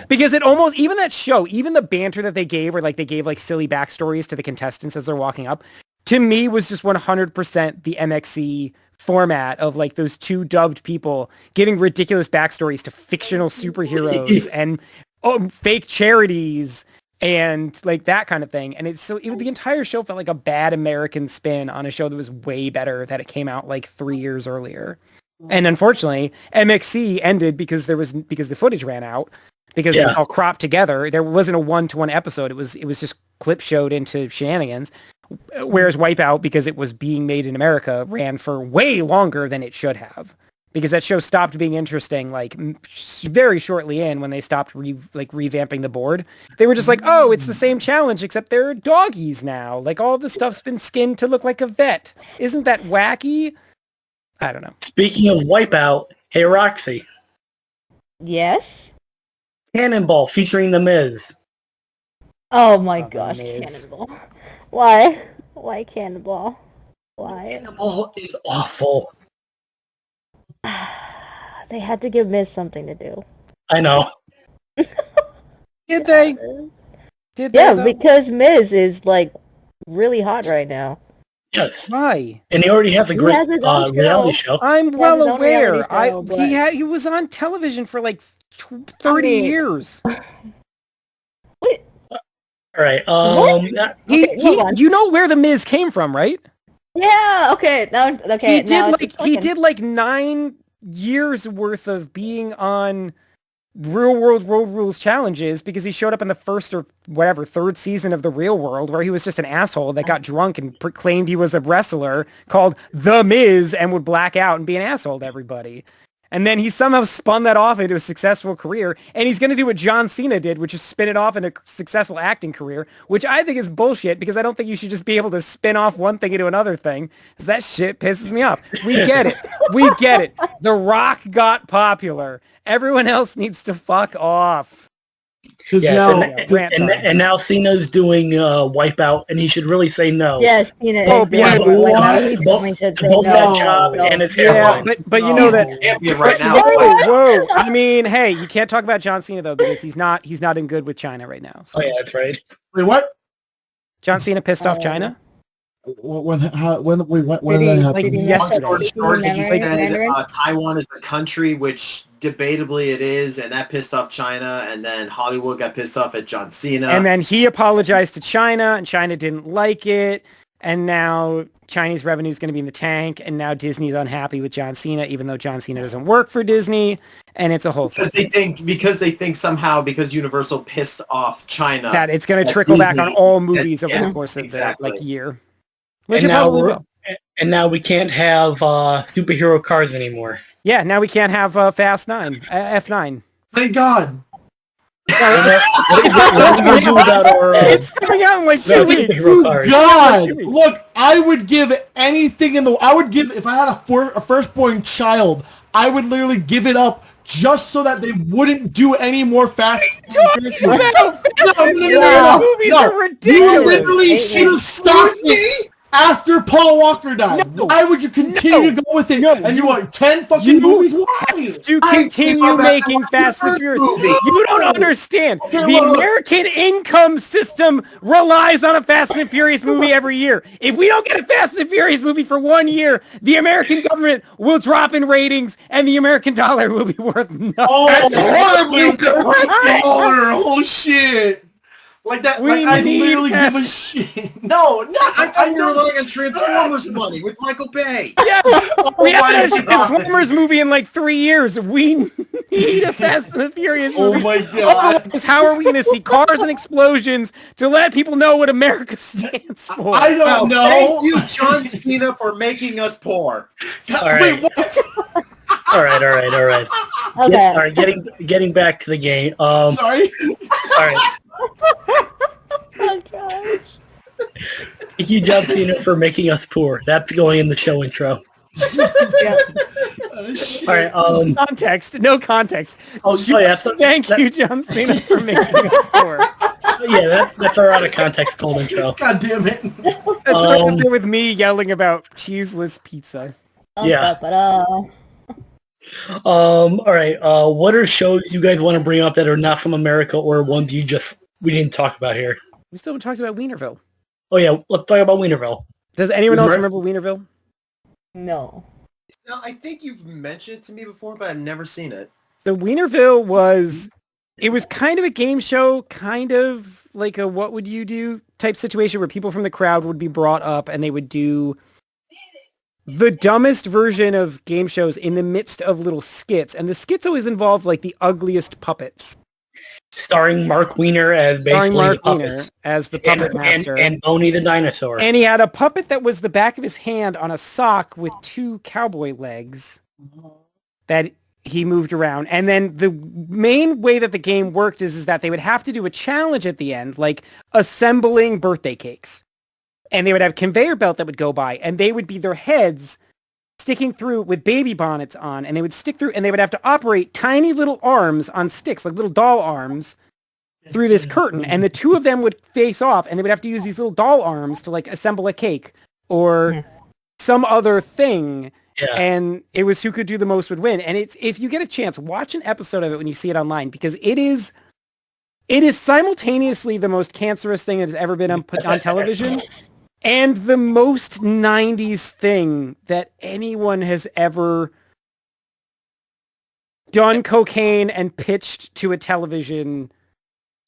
because it almost, even that show, even the banter that they gave, where they gave silly backstories to the contestants as they're walking up, to me was just 100% the MXC format of those 2 dubbed people giving ridiculous backstories to fictional superheroes and fake charities and that kind of thing. And the entire show felt like a bad American spin on a show that was way better that it came out 3 years earlier. And unfortunately, MXC ended because the footage ran out, because it was all cropped together. There wasn't a 1-to-1 episode. It was just clip showed into shenanigans. Whereas Wipeout, because it was being made in America, ran for way longer than it should have. Because that show stopped being interesting very shortly in, when they stopped revamping the board. They were just oh, it's the same challenge except they're doggies now. All the stuff's been skinned to look like a vet. Isn't that wacky? I don't know. Speaking of Wipeout, hey Roxy. Yes? Cannonball featuring The Miz. Oh my gosh, Cannonball. Why? Why Cannonball? Why? Cannonball is awful. They had to give Miz something to do. I know. Did they? Yeah, because Miz is really hot right now. Yes. Why? And he already has a great reality show. I'm well aware. He was on television for 30 years. Wait. All right. You know where The Miz came from, right? Yeah. Okay. He did 9 years worth of being on real world road rules challenges because he showed up in the first or whatever third season of the Real World where he was just an asshole that got drunk and claimed he was a wrestler called The Miz and would black out and be an asshole to everybody. And then he somehow spun that off into a successful career. And he's going to do what John Cena did, which is spin it off into a successful acting career, which I think is bullshit because I don't think you should just be able to spin off one thing into another thing. Because that shit pisses me off. We get it. We get it. The Rock got popular. Everyone else needs to fuck off. Yes, and now Cena's doing Wipeout, and he should really say no. Yes, Cena Oh, is yeah, both that job and his Yeah, hairline. but you know that. champion right now. Whoa! I mean, hey, you can't talk about John Cena though because he's not in good with China right now. So. Oh yeah, that's right. Wait, what? John Cena pissed off China. When did that happen? Yesterday. Long story short, he said Mandarin? Taiwan is the country, which debatably it is, and that pissed off China, and then Hollywood got pissed off at John Cena. And then he apologized to China, and China didn't like it, and now Chinese revenue is going to be in the tank, and now Disney's unhappy with John Cena, even though John Cena doesn't work for Disney, and it's a whole thing. Because they think somehow because Universal pissed off China That it's going to trickle back on Disney- all movies over yeah, the course of exactly. the year. Which And it now, probably will. now we can't have superhero cars anymore. Yeah, now we can't have Fast 9, F9. Thank God. What do we do about our It's coming out in like 2 weeks. superhero cars? God, look, I would give anything in the. I would give if I had a firstborn child. I would literally give it up just so that they wouldn't do any more Fast. Movies are You ridiculous. literally should have stopped it after Paul Walker died. No. Why would you continue to go with it? No. And you want 10 fucking movies? Why? To continue making Fast and Furious. You don't understand. The American income system relies on a Fast and Furious movie every year. If we don't get a Fast and Furious movie for 1 year, the American government will drop in ratings and the American dollar will be worth nothing. Oh, That's horribly depressing. Oh shit. Like that, We like I need literally give a Fast- shit. No, I thought you were know. like a Transformers money with Michael Bay. Yes, we my haven't had a God. Transformers movie in like 3 years. We need a Fast and the Furious Oh movie. my God. Otherwise, how are we going to see cars and explosions to let people know what America stands for? I don't know. Thank you, John Cena, for making us poor. God, All wait, right. what? All right. Okay. All right, getting back to the game. Sorry. All right. Oh gosh. Thank you, John Cena, for making us poor. That's going in the show intro. Yeah. Shit. All right. Context, no context. Yeah. Thank you, John Cena, for making us poor. Yeah, that's our out of context cold intro. God damn it. That's right up there with me yelling about cheeseless pizza. Yeah. Ba-da. All right. What are shows you guys want to bring up that are not from America or ones we didn't talk about here? We still haven't talked about Wienerville. Oh yeah, let's talk about Wienerville. Does anyone else Remember- remember Wienerville? No. No, I think you've mentioned it to me before, but I've never seen it. So Wienerville was kind of a game show, kind of like a what would you do type situation where people from the crowd would be brought up and they would do the dumbest version of game shows in the midst of little skits. And the skits always involved like the ugliest puppets. Starring Mark Wiener as basically Starring Mark the Wiener puppets. as the puppet master. And Boney the dinosaur. And he had a puppet that was the back of his hand on a sock with 2 cowboy legs that he moved around. And then the main way that the game worked is that they would have to do a challenge at the end, like assembling birthday cakes. And they would have a conveyor belt that would go by, and they would be their heads sticking through with baby bonnets on, and they would stick through, and they would have to operate tiny little arms on sticks, like little doll arms, through this curtain, and the 2 of them would face off, and they would have to use these little doll arms to like assemble a cake or some other thing. Yeah. And it was who could do the most would win. And it's, if you get a chance, watch an episode of it when you see it online, because it is simultaneously the most cancerous thing that has ever been put on television and the most 90s thing that anyone has ever done cocaine and pitched to a television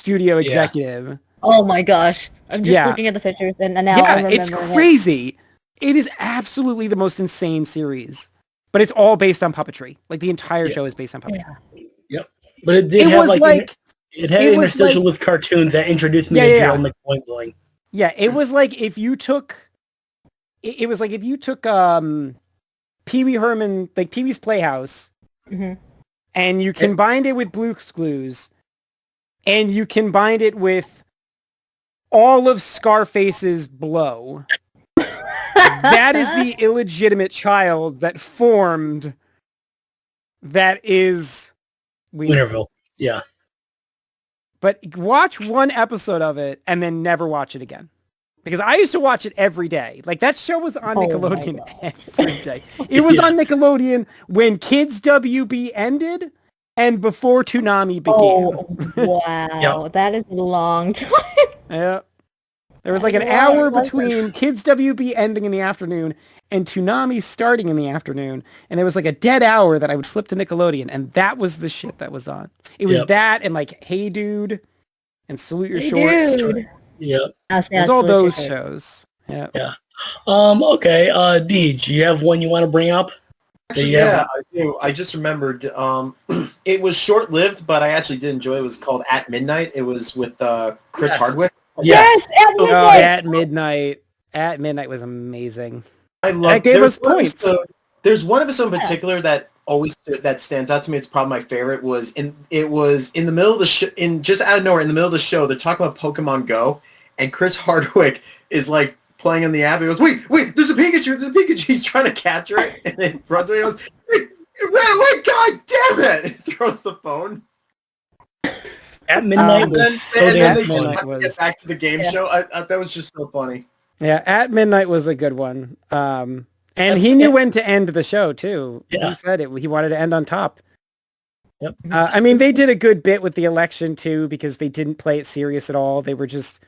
studio executive. Oh my gosh. I'm just Yeah. looking at the pictures and now Yeah, I'm it's remembering crazy. It is absolutely the most insane series. But it's all based on puppetry. Like the entire show is based on puppetry. Yep. But it did It have was like, like it had it was interstitial like- with cartoons that introduced me Yeah, to yeah, Gerald yeah. McBoing. yeah, it was like if you took it was like if you took Pee Wee Herman, like Pee Wee's Playhouse, Mhm. and you combined it with Blue's Clues, and you combined it with all of Scarface's Blow. That is the illegitimate child that formed. That is Winterville. Yeah. But watch one episode of it and then never watch it again. Because I used to watch it every day. Like, that show was on Oh my Nickelodeon God. every day. It was Yeah. on Nickelodeon when Kids WB ended and before Toonami began. Oh, wow. Yep. That is a long time. Yeah. There was like an Wow, hour it was- between Kids WB ending in the afternoon and Toonami starting in the afternoon. And there was like a dead hour that I would flip to Nickelodeon. And that was the shit that was on. It was Yep. that and like Hey Dude and Salute Your Hey, Shorts. dude. Yep. I'll say There's I all salute your those shorts. shows. Yeah. Okay, Deej, you have one you want to bring up? Actually, Yeah. I do. I just remembered. It was short-lived, but I actually did enjoy it. It was called At Midnight. It was with Chris Yes. Hardwick. Yes. Yes, at Oh, midnight. At Midnight. At Midnight was amazing. I love. That gave us points. There's one episode in particular that that stands out to me. It's probably my favorite. It was in the middle of the just out of nowhere in the middle of the show. They're talking about Pokemon Go, and Chris Hardwick is like playing on the app. He goes, "Wait, there's a Pikachu! There's a Pikachu!" He's trying to catch it, and then runs away. He goes, "It ran away! God damn it!" And throws the phone. At Midnight Um, was so and then damn they At funny. just Midnight have to was- get back to the game Yeah. show. That was just so funny. Yeah, At Midnight was a good one. And That's he knew it. when to end the show too. Yeah. He said it. He wanted to end on top. Yep. I mean, they did a good bit with the election too because they didn't play it serious at all. They were just.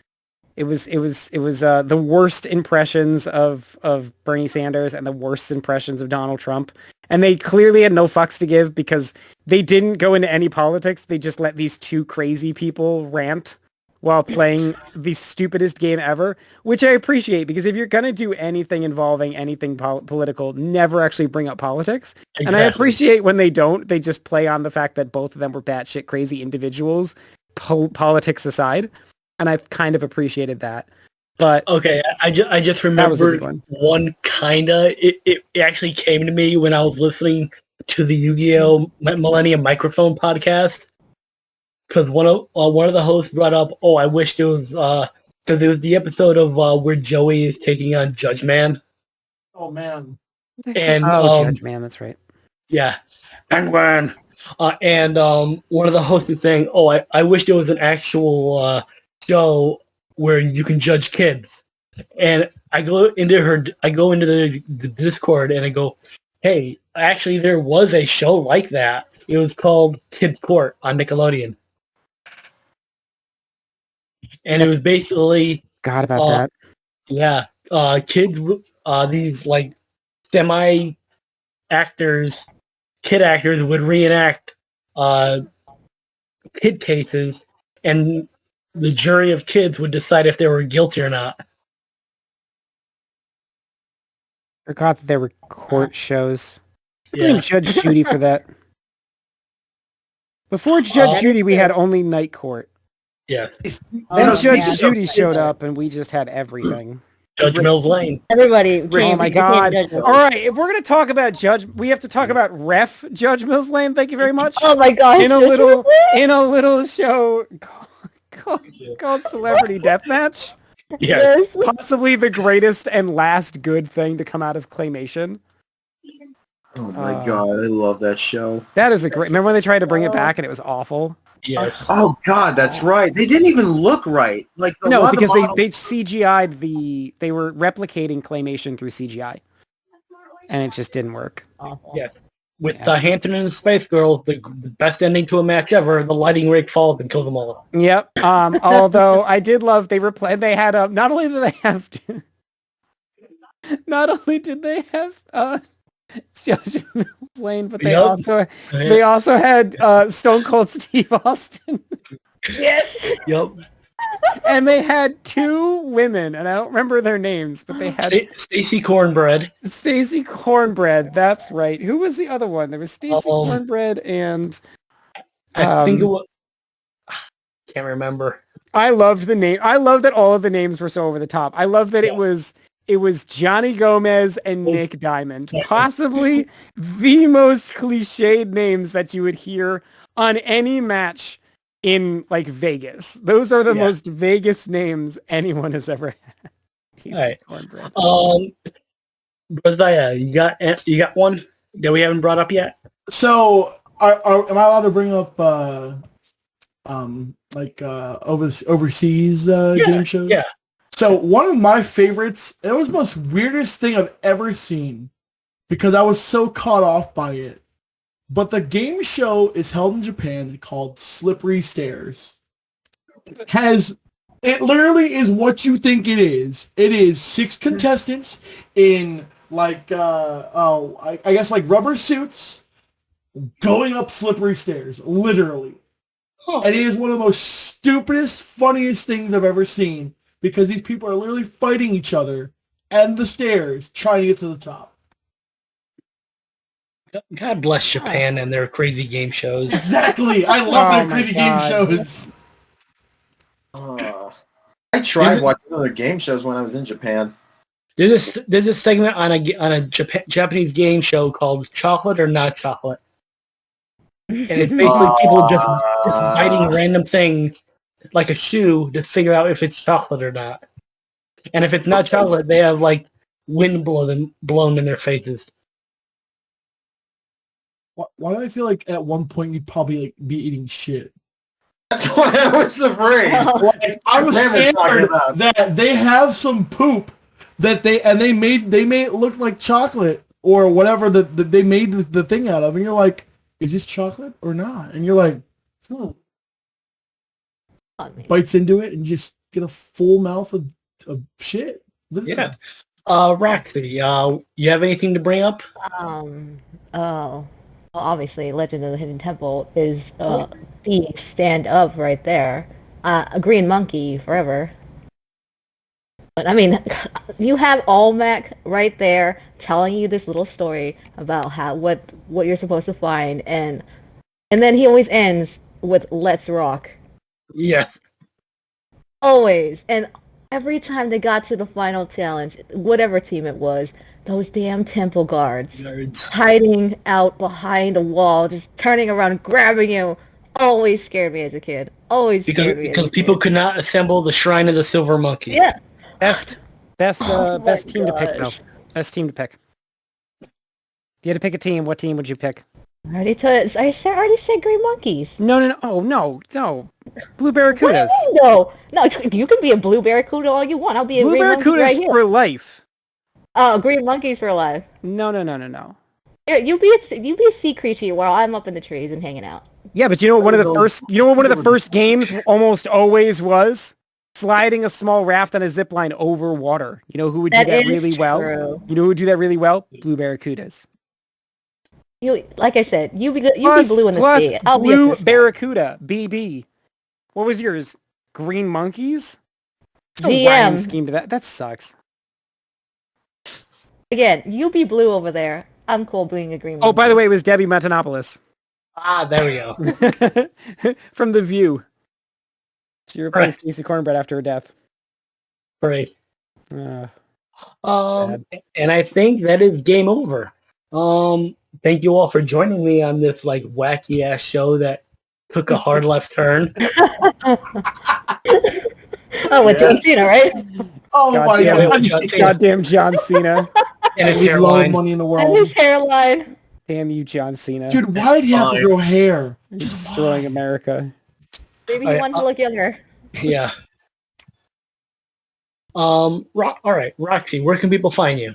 It was the worst impressions of Bernie Sanders and the worst impressions of Donald Trump. And they clearly had no fucks to give because they didn't go into any politics. They just let these two crazy people rant while playing the stupidest game ever, which I appreciate because if you're going to do anything involving anything political, never actually bring up politics. And I Exactly. appreciate when they don't. They just play on the fact that both of them were batshit crazy individuals, politics aside. And I've kind of appreciated that. But Okay, I just That was a remembered good one. one kinda. It actually came to me when I was listening to the Yu-Gi-Oh! Millennium Microphone podcast. Because one of the hosts brought up, oh, I wish there was because it was the episode of where Joey is taking on Judge Man. Oh man. And Judge Man, that's right. yeah, Penguin. And one of the hosts is saying, oh, I wish there was an actual show where you can judge kids. And I go into the Discord and I go, hey, actually there was a show like that. It was called Kids Court on Nickelodeon. And it was basically, God about that. yeah, kids, these like semi-actors, kid actors would reenact kid cases, and the jury of kids would decide if they were guilty or not. Forgot that there were court shows. I Yeah. blame Judge Judy for that. Before Judge Judy, we had only Night Court. Yes. Then Oh, Judge yeah. Judy showed up, and we just had everything. Judge Mills Lane. Everybody. Oh became- my became God! judges. All right, if we're gonna talk about Judge, we have to talk about Ref Judge Mills Lane. Thank you very much. Oh my gosh. In a little show called Celebrity Deathmatch. Yes. Possibly the greatest and last good thing to come out of Claymation. Oh my god, I love that show. That is a great. Remember when they tried to bring it back and it was awful? Yes. Oh god, that's right. They didn't even look right. Like a No, lot of because the models- they CGI'd they were replicating Claymation through CGI, and it just didn't work. Awful. Yes. With Hampton and the Space Girls, the best ending to a match ever, the lighting rig falls and kills them all. Yep. Although I did love they had not only did they have Judge Mills Lane, but they Yep. also had Stone Cold Steve Austin. Yes. Yep. And they had two women, and I don't remember their names, but they had Stacy Cornbread. Stacy Cornbread. That's right. Who was the other one? There was Stacy Cornbread and I think it was. Can't remember. I loved the name. I love that all of the names were so over the top. I love that it was Johnny Gomez and Nick Diamond, possibly the most cliched names that you would hear on any match in like Vegas. Those are the most Vegas names anyone has ever had. All right. Brosiah, you got one that we haven't brought up yet? So, am I allowed to bring up overseas game shows? Yeah. So one of my favorites, it was the most weirdest thing I've ever seen because I was so caught off by it. But the game show is held in Japan called Slippery Stairs. It literally is what you think it is. It is 6 contestants in I guess like rubber suits going up slippery stairs, literally. And it is one of the most stupidest, funniest things I've ever seen because these people are literally fighting each other and the stairs trying to get to the top. God bless Japan and their crazy game shows. Exactly. I love their crazy game shows. I tried watching other game shows when I was in Japan. There's a segment on a Japanese game show called Chocolate or Not Chocolate. And it's basically people just biting random things like a shoe to figure out if it's chocolate or not. And if it's not chocolate, they have like wind blown in their faces. Why do I feel like at one point you'd probably like be eating shit? That's why I was afraid. Like, I was scared that they have some poop that they made it look like chocolate or whatever they made the thing out of, and you're like, is this chocolate or not? And you're like, bites into it and just get a full mouth of shit. Yeah. Roxy, you have anything to bring up? Well, obviously, Legend of the Hidden Temple is the stand-up right there. A green monkey forever. But I mean, you have Olmec right there telling you this little story about what you're supposed to find, and then he always ends with "Let's rock." Yes. Always. And every time they got to the final challenge, whatever team it was, those damn temple guards hiding out behind a wall, just turning around, grabbing you, always scared me as a kid. Always scared me because people could not assemble the Shrine of the Silver Monkey. Yeah. Best team to pick, though. Best team to pick. If you had to pick a team, what team would you pick? I already said Green Monkeys. No. Oh, no. Blue Barracudas. No, you can be a Blue Barracuda all you want. I'll be a Green Monkey right here. Blue Barracudas for life. Oh, Green Monkeys for life. No. Yeah, you be a sea creature while I'm up in the trees and hanging out. Yeah, but you know what one of the first games almost always was? Sliding a small raft on a zip line over water. You know who would do that really well? You know who would do that really well? Blue Barracudas. Like I said, you be blue in the sea. I'll Blue Barracuda, BB. What was yours? Green Monkeys? GM scheme to that. That sucks. Again, you be blue over there. I'm cool being a green monkey. Oh, by the way, it was Debbie Matenopoulos. There we go. From The View. She replaced Stacey Cornbread after her death. Great. Sad. And I think that is game over. Thank you all for joining me on this like wacky ass show that took a hard left turn. With John Cena, right? Oh my god! Goddamn John Cena. And his hairline. Money in the world. And his hairline. Damn you, John Cena. Dude, why did he have to grow hair? Just destroying America. Maybe he wanted to look younger. Yeah. All right, Roxy, where can people find you?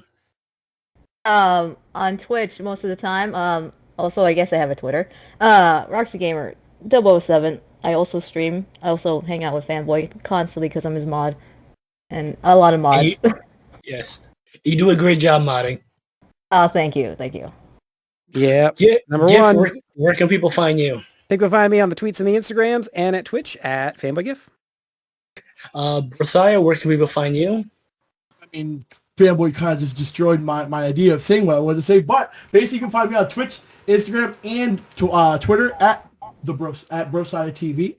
On Twitch most of the time. Also, I guess I have a Twitter. Roxy Gamer 007. I also stream. I also hang out with Fanboy constantly because I'm his mod. And a lot of mods. Yes. You do a great job modding. Oh, thank you. Yeah. Number one. Where can people find you? They can find me on the tweets and the Instagrams and at Twitch at Fanboygif. Brosiah, where can people find you? I mean, Fanboy kind of just destroyed my idea of saying what I wanted to say, but basically you can find me on Twitch, Instagram, and Twitter at at Brosiah TV.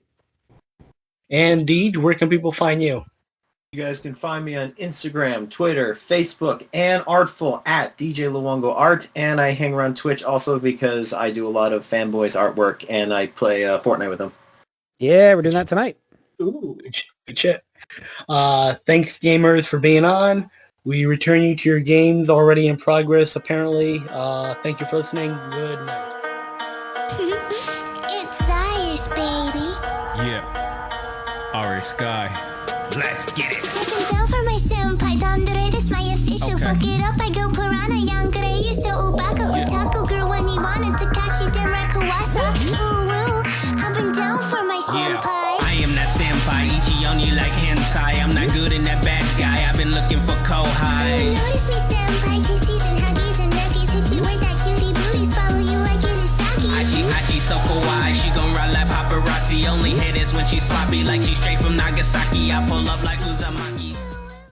And Deej, where can people find you? You guys can find me on Instagram, Twitter, Facebook, and Artful at DJ Luongo Art. And I hang around Twitch also because I do a lot of fanboys artwork and I play Fortnite with them. Yeah, we're doing that tonight. Ooh, good shit. Thanks, gamers, for being on. We return you to your games already in progress, apparently. Thank you for listening. Good night. It's Zayas, baby. Yeah. Alright, Sky. Let's get it. You can tell for my senpai, Dandere, this my official. Okay. Fuck it up, I go piranha, yangere, you so ubaka, otaku girl when you wanted Takashi Denra Kawasa. Ooh, ooh, I've been down for my senpai. I am that senpai, Ichi on you like hentai. I'm not good in that bad guy, I've been looking for Kohai. Notice me senpai, kisses and huggies and nuggies. Hit you with that cutie booties, follow you like Inasaki. Achi so kawaii, she gon' ride like paparazzi. Only hit is when she's sloppy, like she's straight from Nagasaki. I pull up like Uzumaki.